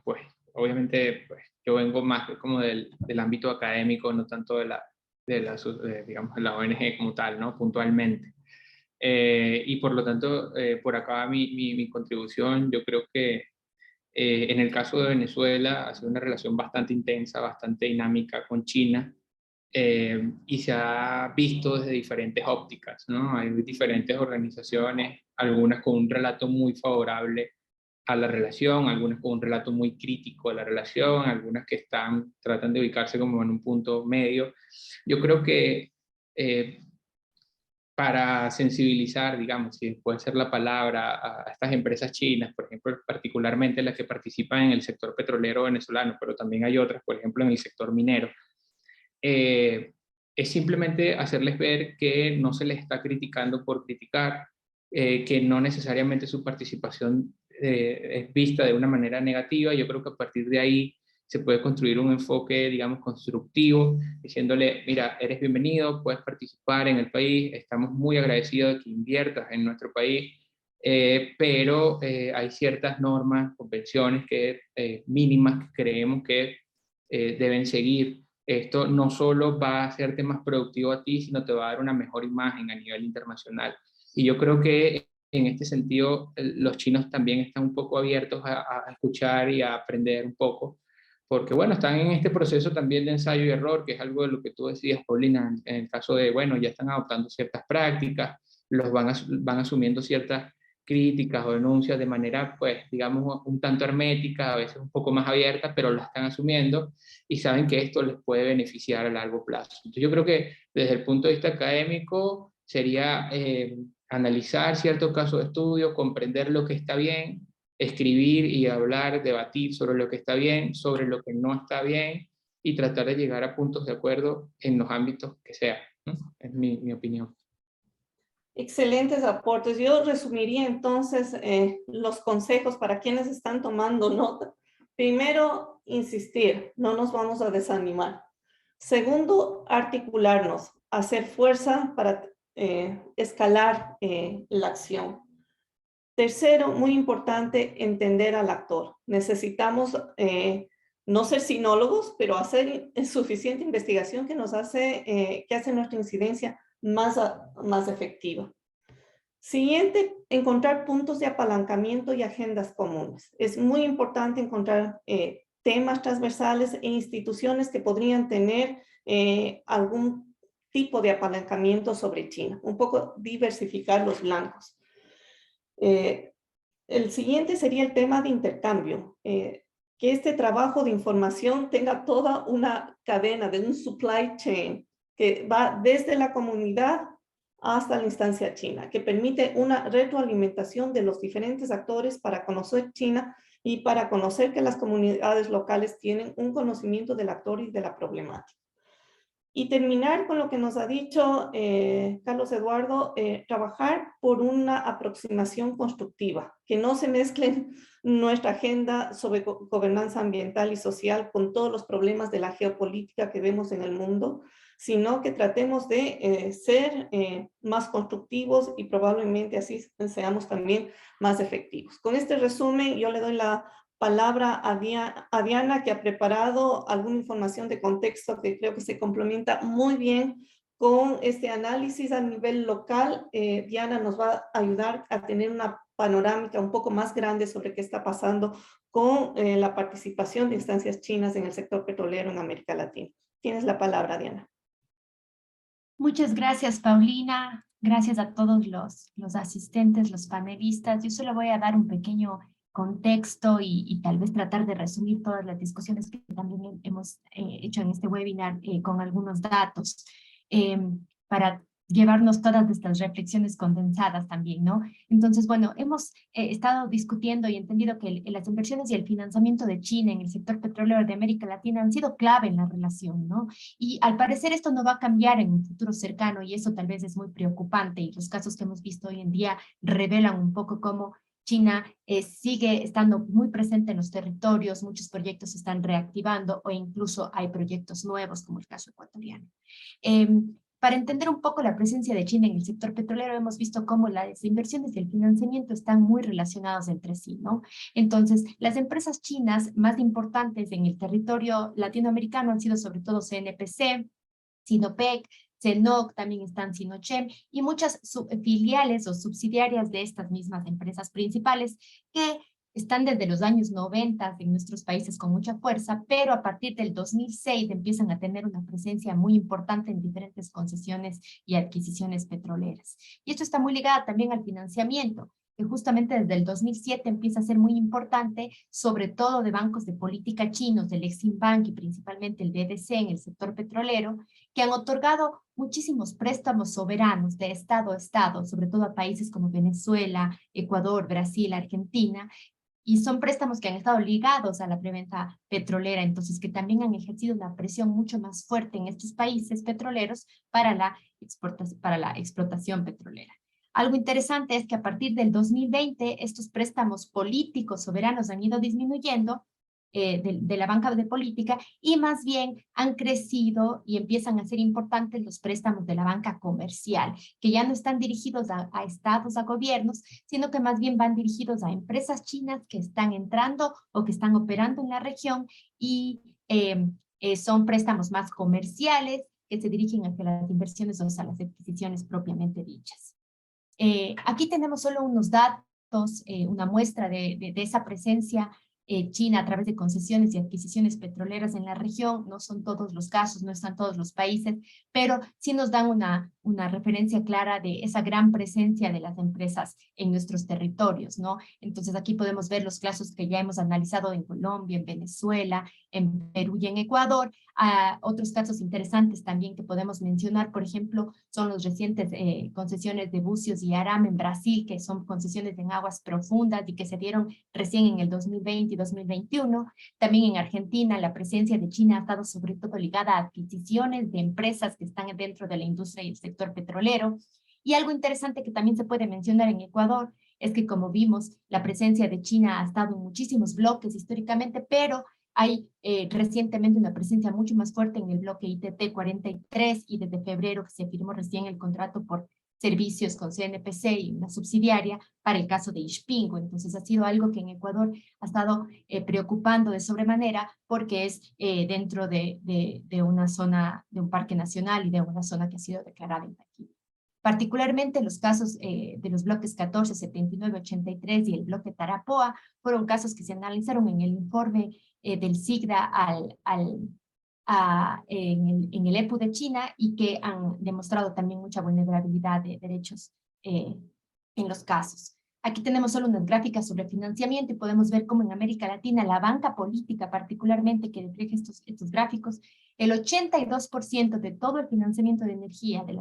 pues, obviamente, pues, yo vengo más como del ámbito académico, no tanto digamos, de la ONG como tal, ¿no? Puntualmente. Y por lo tanto, por acá mi contribución, yo creo que en el caso de Venezuela ha sido una relación bastante intensa, bastante dinámica con China, y se ha visto desde diferentes ópticas, ¿no? Hay diferentes organizaciones, algunas con un relato muy favorable a la relación, algunas con un relato muy crítico a la relación, algunas que tratan de ubicarse como en un punto medio. Yo creo que eh, para sensibilizar, digamos, si puede ser la palabra, a estas empresas chinas, por ejemplo, particularmente las que participan en el sector petrolero venezolano, pero también hay otras, por ejemplo, en el sector minero, es simplemente hacerles ver que no se les está criticando por criticar, que no necesariamente su participación es vista de una manera negativa. Yo creo que a partir de ahí se puede construir un enfoque, digamos, constructivo, diciéndole, mira, eres bienvenido, puedes participar en el país, estamos muy agradecidos de que inviertas en nuestro país, pero hay ciertas normas, convenciones mínimas que creemos que deben seguir. Esto no solo va a hacerte más productivo a ti, sino te va a dar una mejor imagen a nivel internacional. Y yo creo que en este sentido los chinos también están un poco abiertos a escuchar y a aprender un poco, porque bueno, están en este proceso también de ensayo y error, que es algo de lo que tú decías, Paulina, en el caso de, bueno, ya están adoptando ciertas prácticas, van asumiendo ciertas críticas o denuncias de manera, pues, digamos, un tanto hermética, a veces un poco más abierta, pero la están asumiendo y saben que esto les puede beneficiar a largo plazo. Entonces yo creo que desde el punto de vista académico sería analizar ciertos casos de estudio, comprender lo que está bien, escribir y hablar, debatir sobre lo que está bien, sobre lo que no está bien, y tratar de llegar a puntos de acuerdo en los ámbitos que sea, ¿no? Es mi opinión. Excelentes aportes. Yo resumiría entonces los consejos para quienes están tomando nota. Primero, insistir, no nos vamos a desanimar. Segundo, articularnos, hacer fuerza para escalar la acción. Tercero, muy importante, entender al actor. Necesitamos no ser sinólogos, pero hacer suficiente investigación que nos hace, que hace nuestra incidencia más efectiva. Siguiente, encontrar puntos de apalancamiento y agendas comunes. Es muy importante encontrar temas transversales e instituciones que podrían tener algún tipo de apalancamiento sobre China, un poco diversificar los blancos. El siguiente sería el tema de intercambio, que este trabajo de información tenga toda una cadena de un supply chain que va desde la comunidad hasta la instancia china, que permite una retroalimentación de los diferentes actores para conocer China y para conocer que las comunidades locales tienen un conocimiento del actor y de la problemática. Y terminar con lo que nos ha dicho Carlos Eduardo, trabajar por una aproximación constructiva, que no se mezclen nuestra agenda sobre gobernanza ambiental y social con todos los problemas de la geopolítica que vemos en el mundo, sino que tratemos de ser más constructivos y probablemente así seamos también más efectivos. Con este resumen, yo le doy la palabra a Diana, que ha preparado alguna información de contexto que creo que se complementa muy bien con este análisis a nivel local. Diana nos va a ayudar a tener una panorámica un poco más grande sobre qué está pasando con la participación de instancias chinas en el sector petrolero en América Latina. Tienes la palabra, Diana. Muchas gracias, Paulina. Gracias a todos los asistentes, los panelistas. Yo solo voy a dar un pequeño contexto y tal vez tratar de resumir todas las discusiones que también hemos hecho en este webinar con algunos datos para llevarnos todas estas reflexiones condensadas también, ¿no? Entonces, bueno, hemos estado discutiendo y entendido que las inversiones y el financiamiento de China en el sector petrolero de América Latina han sido clave en la relación, ¿no? Y al parecer esto no va a cambiar en un futuro cercano y eso tal vez es muy preocupante y los casos que hemos visto hoy en día revelan un poco cómo China sigue estando muy presente en los territorios, muchos proyectos se están reactivando o incluso hay proyectos nuevos como el caso ecuatoriano. Para entender un poco la presencia de China en el sector petrolero, hemos visto cómo las inversiones y el financiamiento están muy relacionados entre sí, ¿no? Entonces, las empresas chinas más importantes en el territorio latinoamericano han sido sobre todo CNPC, Sinopec, CNOOC, también están Sinochem y muchas filiales o subsidiarias de estas mismas empresas principales que están desde los años 90 en nuestros países con mucha fuerza, pero a partir del 2006 empiezan a tener una presencia muy importante en diferentes concesiones y adquisiciones petroleras. Y esto está muy ligado también al financiamiento, que justamente desde el 2007 empieza a ser muy importante, sobre todo de bancos de política chinos, del Exim Bank y principalmente el BDC en el sector petrolero, que han otorgado muchísimos préstamos soberanos de estado a estado, sobre todo a países como Venezuela, Ecuador, Brasil, Argentina, y son préstamos que han estado ligados a la preventa petrolera, entonces que también han ejercido una presión mucho más fuerte en estos países petroleros para la explotación petrolera. Algo interesante es que a partir del 2020 estos préstamos políticos soberanos han ido disminuyendo de la banca de política y más bien han crecido y empiezan a ser importantes los préstamos de la banca comercial, que ya no están dirigidos a estados, a gobiernos, sino que más bien van dirigidos a empresas chinas que están entrando o que están operando en la región y son préstamos más comerciales que se dirigen hacia las inversiones o hacia las adquisiciones propiamente dichas. Aquí tenemos solo unos datos, una muestra de esa presencia China a través de concesiones y adquisiciones petroleras en la región. No son todos los casos, no están todos los países, pero sí nos dan una referencia clara de esa gran presencia de las empresas en nuestros territorios, ¿no? Entonces aquí podemos ver los casos que ya hemos analizado en Colombia, en Venezuela, en Perú y en Ecuador. Otros casos interesantes también que podemos mencionar, por ejemplo, son los recientes concesiones de Bucios y Aram en Brasil, que son concesiones en aguas profundas y que se dieron recién en el 2020 y 2021. También en Argentina, la presencia de China ha estado sobre todo ligada a adquisiciones de empresas que están dentro de la industria y el sector petrolero. Y algo interesante que también se puede mencionar en Ecuador es que, como vimos, la presencia de China ha estado en muchísimos bloques históricamente, pero hay recientemente una presencia mucho más fuerte en el bloque ITT 43 y desde febrero que se firmó recién el contrato por servicios con CNPC y una subsidiaria para el caso de Ispingo. Entonces ha sido algo que en Ecuador ha estado preocupando de sobremanera porque es dentro de una zona, de un parque nacional y de una zona que ha sido declarada intacta. Particularmente los casos de los bloques 14, 79, 83 y el bloque Tarapoa fueron casos que se analizaron en el informe del SIGDA en el EPU de China y que han demostrado también mucha vulnerabilidad de derechos en los casos. Aquí tenemos solo unas gráficas sobre financiamiento y podemos ver cómo en América Latina la banca política particularmente que refleja estos gráficos, el 82% de todo el financiamiento de energía de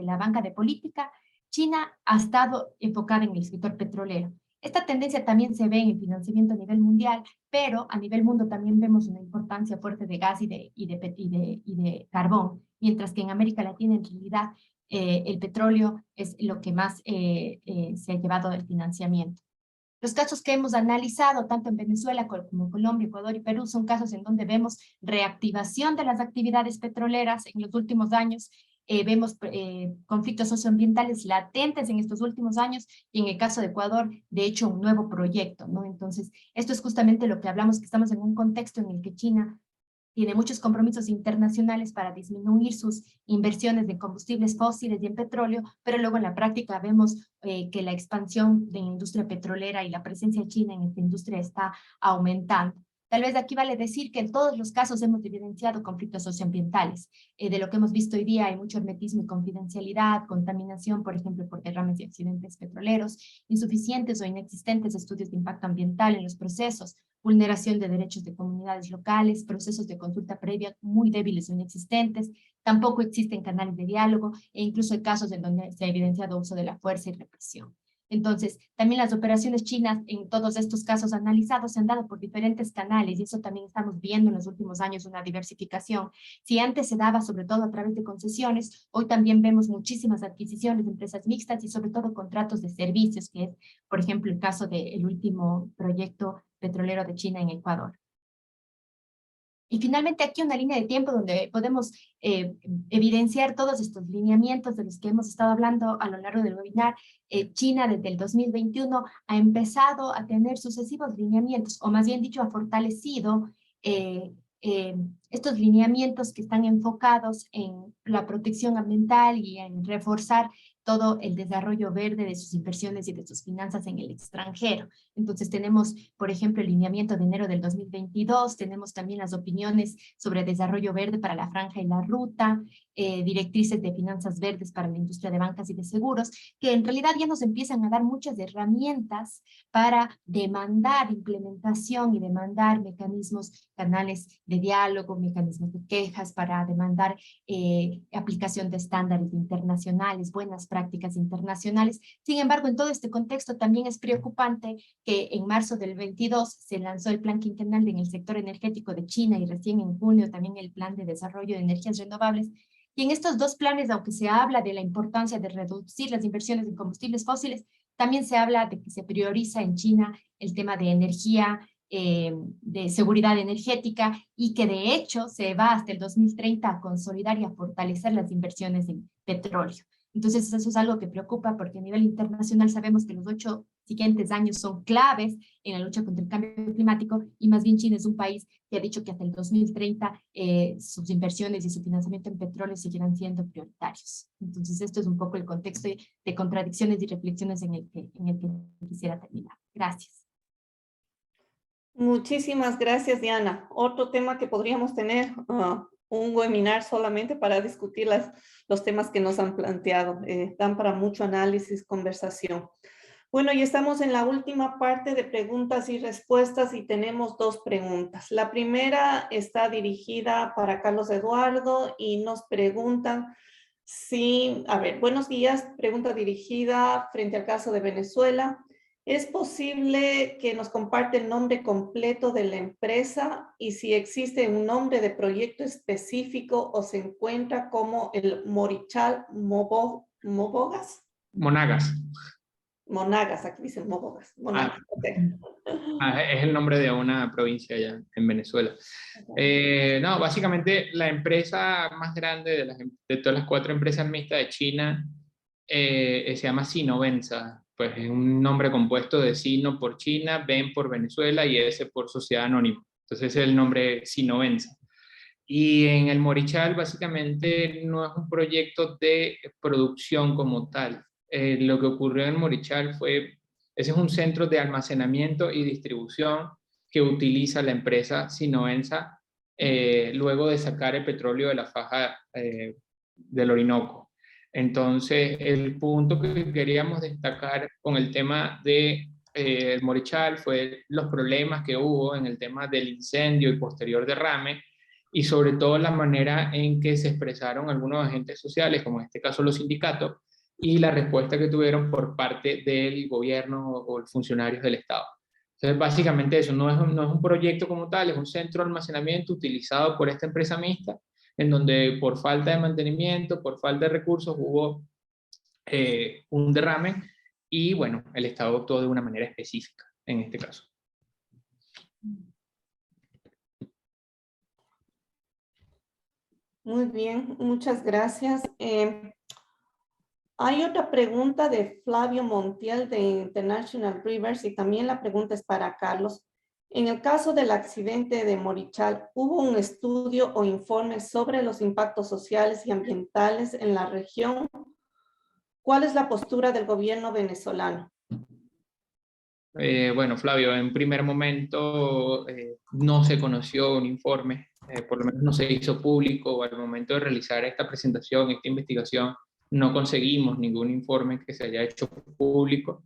la banca de política, China ha estado enfocada en el sector petrolero. Esta tendencia también se ve en el financiamiento a nivel mundial, pero a nivel mundo también vemos una importancia fuerte de gas y de carbón, mientras que en América Latina en realidad el petróleo es lo que más se ha llevado del financiamiento. Los casos que hemos analizado, tanto en Venezuela como Colombia, Ecuador y Perú, son casos en donde vemos reactivación de las actividades petroleras en los últimos años, vemos conflictos socioambientales latentes en estos últimos años y en el caso de Ecuador, de hecho, un nuevo proyecto, ¿no? Entonces, esto es justamente lo que hablamos, que estamos en un contexto en el que China tiene muchos compromisos internacionales para disminuir sus inversiones de combustibles fósiles y en petróleo, pero luego en la práctica vemos que la expansión de la industria petrolera y la presencia china en esta industria está aumentando. Tal vez aquí vale decir que en todos los casos hemos evidenciado conflictos socioambientales. De lo que hemos visto hoy día hay mucho hermetismo y confidencialidad, contaminación, por ejemplo, por derrames y accidentes petroleros, insuficientes o inexistentes estudios de impacto ambiental en los procesos, vulneración de derechos de comunidades locales, procesos de consulta previa muy débiles o inexistentes, tampoco existen canales de diálogo e incluso hay casos en donde se ha evidenciado uso de la fuerza y represión. Entonces, también las operaciones chinas en todos estos casos analizados se han dado por diferentes canales y eso también estamos viendo en los últimos años una diversificación. Si antes se daba sobre todo a través de concesiones, hoy también vemos muchísimas adquisiciones de empresas mixtas y sobre todo contratos de servicios, que es, por ejemplo, el caso del último proyecto petrolero de China en Ecuador. Y finalmente aquí una línea de tiempo donde podemos evidenciar todos estos lineamientos de los que hemos estado hablando a lo largo del webinar. China desde el 2021 ha empezado a tener sucesivos lineamientos, o más bien dicho, ha fortalecido estos lineamientos que están enfocados en la protección ambiental y en reforzar todo el desarrollo verde de sus inversiones y de sus finanzas en el extranjero. Entonces tenemos, por ejemplo, el lineamiento de enero del 2022, tenemos también las opiniones sobre desarrollo verde para la franja y la ruta, directrices de finanzas verdes para la industria de bancas y de seguros, que en realidad ya nos empiezan a dar muchas herramientas para demandar implementación y demandar mecanismos, canales de diálogo, mecanismos de quejas para demandar aplicación de estándares internacionales, buenas prácticas internacionales. Sin embargo, en todo este contexto también es preocupante que en marzo del 22 se lanzó el Plan Quinquenal en el sector energético de China y recién en junio también el Plan de Desarrollo de Energías Renovables. Y en estos dos planes, aunque se habla de la importancia de reducir las inversiones en combustibles fósiles, también se habla de que se prioriza en China el tema de energía, de seguridad energética y que de hecho se va hasta el 2030 a consolidar y a fortalecer las inversiones en petróleo. Entonces eso es algo que preocupa porque a nivel internacional sabemos que los 8 siguientes años son claves en la lucha contra el cambio climático y más bien China es un país que ha dicho que hasta el 2030 sus inversiones y su financiamiento en petróleo seguirán siendo prioritarios. Entonces esto es un poco el contexto de contradicciones y reflexiones en el que quisiera terminar. Gracias. Muchísimas gracias, Diana. Otro tema que podríamos tener un webinar solamente para discutir los temas que nos han planteado. Dan para mucho análisis, conversación. Bueno, y estamos en la última parte de preguntas y respuestas y tenemos dos preguntas. La primera está dirigida para Carlos Eduardo y nos preguntan si, a ver, buenos días, pregunta dirigida frente al caso de Venezuela. ¿Es posible que nos comparte el nombre completo de la empresa y si existe un nombre de proyecto específico o se encuentra como el Morichal Mobogas? Monagas. Monagas, aquí dicen Mobogas. Monagas, okay. Es el nombre de una provincia allá en Venezuela. No, básicamente la empresa más grande de todas las 4 empresas mixtas de China se llama Sinovenza. Pues es un nombre compuesto de Sino por China, Ven por Venezuela y S por Sociedad Anónima. Entonces es el nombre Sinovenza. Y en el Morichal básicamente no es un proyecto de producción como tal. Lo que ocurrió en Morichal ese es un centro de almacenamiento y distribución que utiliza la empresa Sinovenza luego de sacar el petróleo de la faja del Orinoco. Entonces, el punto que queríamos destacar con el tema de el Morichal fue los problemas que hubo en el tema del incendio y posterior derrame, y sobre todo la manera en que se expresaron algunos agentes sociales, como en este caso los sindicatos, y la respuesta que tuvieron por parte del gobierno o funcionarios del Estado. Entonces, básicamente eso, no es un proyecto como tal, es un centro de almacenamiento utilizado por esta empresa mixta, en donde por falta de mantenimiento, por falta de recursos, hubo un derrame, y bueno, el Estado actuó de una manera específica en este caso. Muy bien, muchas gracias. Hay otra pregunta de Flavio Montiel de International Rivers y también la pregunta es para Carlos. En el caso del accidente de Morichal, ¿hubo un estudio o informe sobre los impactos sociales y ambientales en la región? ¿Cuál es la postura del gobierno venezolano? Bueno, Flavio, en primer momento no se conoció un informe, por lo menos no se hizo público. Al momento de realizar esta presentación, esta investigación, no conseguimos ningún informe que se haya hecho público.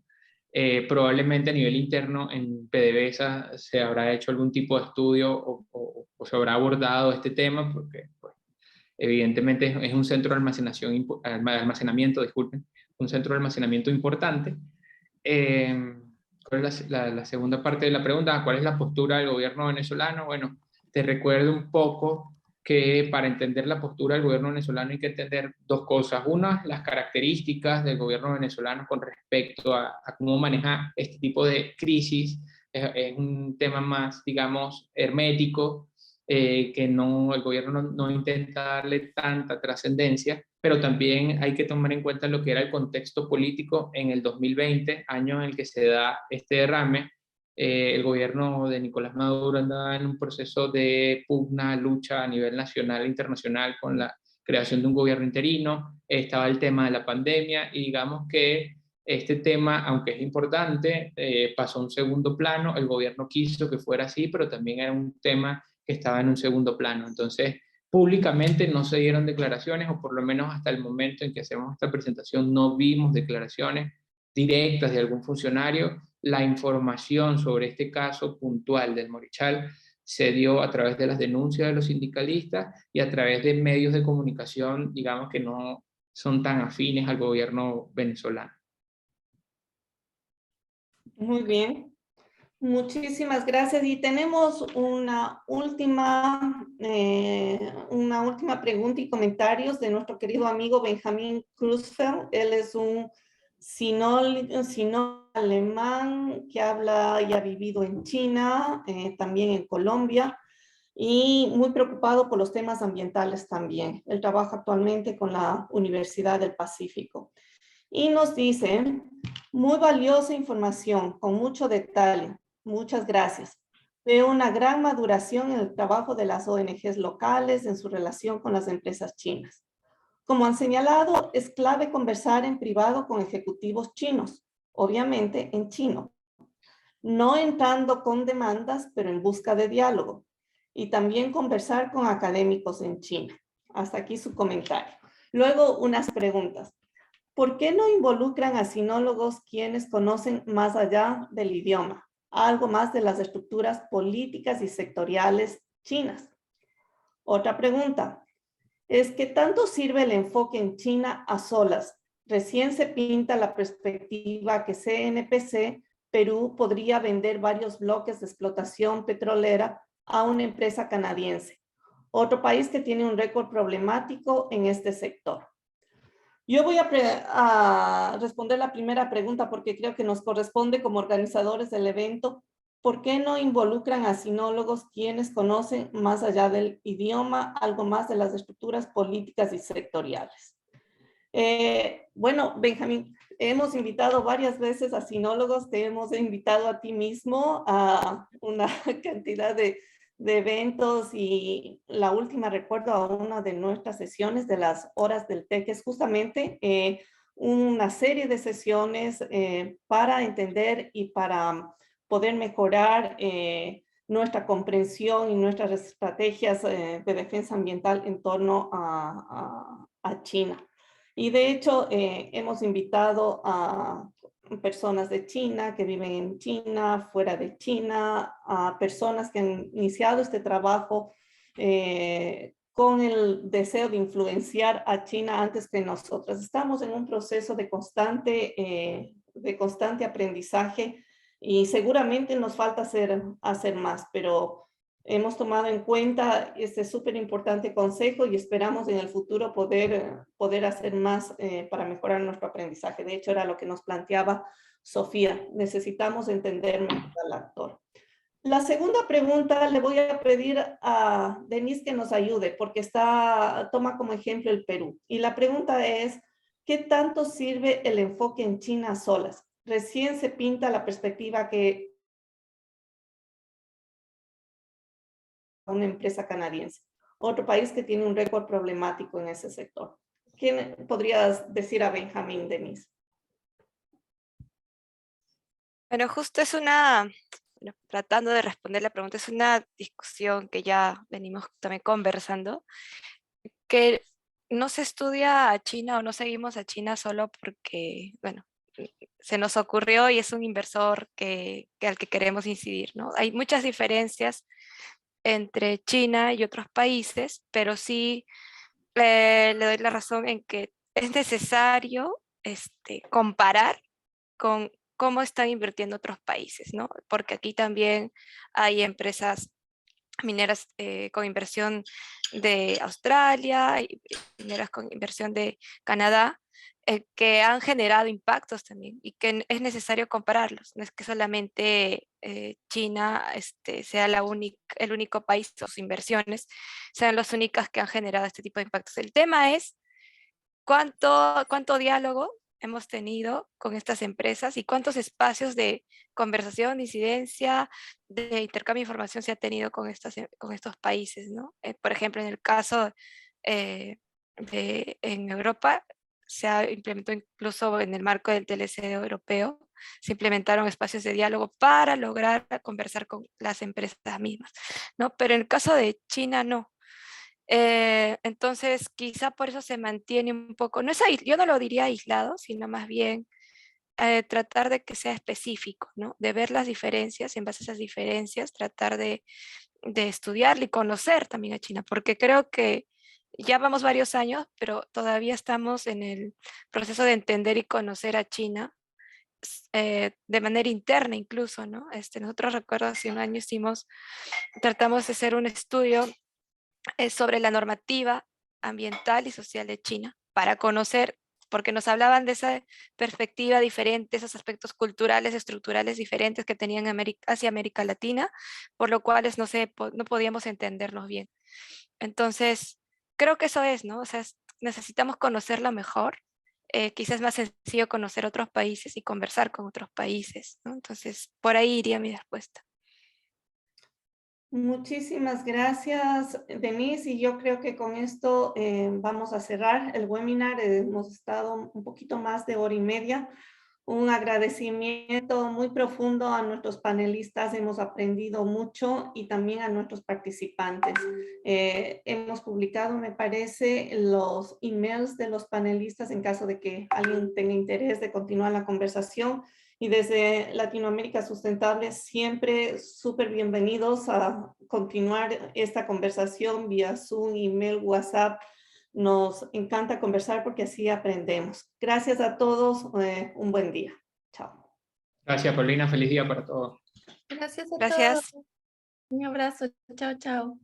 Probablemente a nivel interno en PDVSA se habrá hecho algún tipo de estudio o se habrá abordado este tema, porque pues, evidentemente es un centro de almacenamiento, disculpen, un centro de almacenamiento importante. ¿Cuál es la segunda parte de la pregunta? ¿Cuál es la postura del gobierno venezolano? Bueno, te recuerdo un poco que para entender la postura del gobierno venezolano hay que entender dos cosas. Una, las características del gobierno venezolano con respecto a cómo maneja este tipo de crisis. Es un tema más, digamos, hermético, que el gobierno no intenta darle tanta trascendencia, pero también hay que tomar en cuenta lo que era el contexto político en el 2020, año en el que se da este derrame. El gobierno de Nicolás Maduro andaba en un proceso de pugna, lucha a nivel nacional e internacional con la creación de un gobierno interino. Estaba el tema de la pandemia y digamos que este tema, aunque es importante, pasó a un segundo plano. El gobierno quiso que fuera así, pero también era un tema que estaba en un segundo plano. Entonces, públicamente no se dieron declaraciones, o por lo menos hasta el momento en que hacemos esta presentación no vimos declaraciones directas de algún funcionario. La información sobre este caso puntual del Morichal se dio a través de las denuncias de los sindicalistas y a través de medios de comunicación, digamos, que no son tan afines al gobierno venezolano. Muy bien. Muchísimas gracias. Y tenemos una última pregunta y comentarios de nuestro querido amigo Benjamín Cruzfeld. Él es un sinólogo alemán que habla y ha vivido en China, también en Colombia, y muy preocupado por los temas ambientales también. Él trabaja actualmente con la Universidad del Pacífico. Y nos dice, muy valiosa información, con mucho detalle. Muchas gracias. Veo una gran maduración en el trabajo de las ONGs locales en su relación con las empresas chinas. Como han señalado, es clave conversar en privado con ejecutivos chinos, obviamente en chino, no entrando con demandas, pero en busca de diálogo. y también conversar con académicos en China. Hasta aquí su comentario. Luego, unas preguntas. ¿Por qué no involucran a sinólogos quienes conocen más allá del idioma, algo más de las estructuras políticas y sectoriales chinas? Otra pregunta es ¿qué tanto sirve el enfoque en China a solas? Recién se pinta la perspectiva que CNPC Perú podría vender varios bloques de explotación petrolera a una empresa canadiense, otro país que tiene un récord problemático en este sector. Yo voy a responder la primera pregunta porque creo que nos corresponde como organizadores del evento. ¿Por qué no involucran a sinólogos quienes conocen más allá del idioma, algo más de las estructuras políticas y sectoriales? Bueno, Benjamín, hemos invitado varias veces a sinólogos, te hemos invitado a ti mismo a una cantidad de eventos y la última recuerdo a una de nuestras sesiones de las horas del TEC, que es justamente una serie de sesiones para entender y para poder mejorar nuestra comprensión y nuestras estrategias de defensa ambiental en torno a China. Y de hecho hemos invitado a personas de China que viven en China, fuera de China, a personas que han iniciado este trabajo con el deseo de influenciar a China antes que nosotros. Estamos en un proceso de constante aprendizaje y seguramente nos falta hacer más, pero hemos tomado en cuenta este súper importante consejo y esperamos en el futuro poder hacer más para mejorar nuestro aprendizaje. De hecho, era lo que nos planteaba Sofía. Necesitamos entender mejor al actor. La segunda pregunta le voy a pedir a Denise que nos ayude porque toma como ejemplo el Perú. Y la pregunta es, ¿qué tanto sirve el enfoque en China solas? Recién se pinta la perspectiva que una empresa canadiense, otro país que tiene un récord problemático en ese sector. ¿Qué podrías decir a Benjamín, Denise? Bueno, justo tratando de responder la pregunta, es una discusión que ya venimos también conversando, que no se estudia a China o no seguimos a China solo porque, bueno, se nos ocurrió y es un inversor al que queremos incidir, ¿no? Hay muchas diferencias entre China y otros países, pero sí le doy la razón en que es necesario comparar con cómo están invirtiendo otros países, ¿no? Porque aquí también hay empresas mineras con inversión de Australia, y mineras con inversión de Canadá, que han generado impactos también y que es necesario compararlos. No es que solamente China sea el único país, sus inversiones sean las únicas que han generado este tipo de impactos. El tema es cuánto diálogo hemos tenido con estas empresas y cuántos espacios de conversación, de incidencia, de intercambio de información se ha tenido con estos países, ¿no? Por ejemplo, en el caso en Europa, se ha implementado incluso en el marco del TLC europeo, se implementaron espacios de diálogo para lograr conversar con las empresas mismas, ¿no? Pero en el caso de China, no. Entonces, quizá por eso se mantiene un poco, yo no lo diría aislado, sino más bien tratar de que sea específico, ¿no? De ver las diferencias y en base a esas diferencias tratar de estudiar y conocer también a China, porque creo que ya vamos varios años, pero todavía estamos en el proceso de entender y conocer a China de manera interna incluso, ¿no? Nosotros recuerdo hace un año tratamos de hacer un estudio sobre la normativa ambiental y social de China para conocer, porque nos hablaban de esa perspectiva diferente, esos aspectos culturales, estructurales diferentes que tenían hacia América Latina, por lo cual no podíamos entenderlos bien. Entonces, creo que eso es, ¿no? O sea, necesitamos conocerlo mejor. Quizás es más sencillo conocer otros países y conversar con otros países, ¿no? Entonces, por ahí iría mi respuesta. Muchísimas gracias, Denise, y yo creo que con esto vamos a cerrar el webinar. Hemos estado un poquito más de hora y media. Un agradecimiento muy profundo a nuestros panelistas, hemos aprendido mucho, y también a nuestros participantes. Hemos publicado, me parece, los emails de los panelistas en caso de que alguien tenga interés de continuar la conversación. Y desde Latinoamérica Sustentable siempre súper bienvenidos a continuar esta conversación vía Zoom, email, WhatsApp. Nos encanta conversar porque así aprendemos. Gracias a todos. Un buen día. Chao. Gracias, Paulina. Feliz día para todos. Gracias a Gracias. todos. Un abrazo. Chao, chao.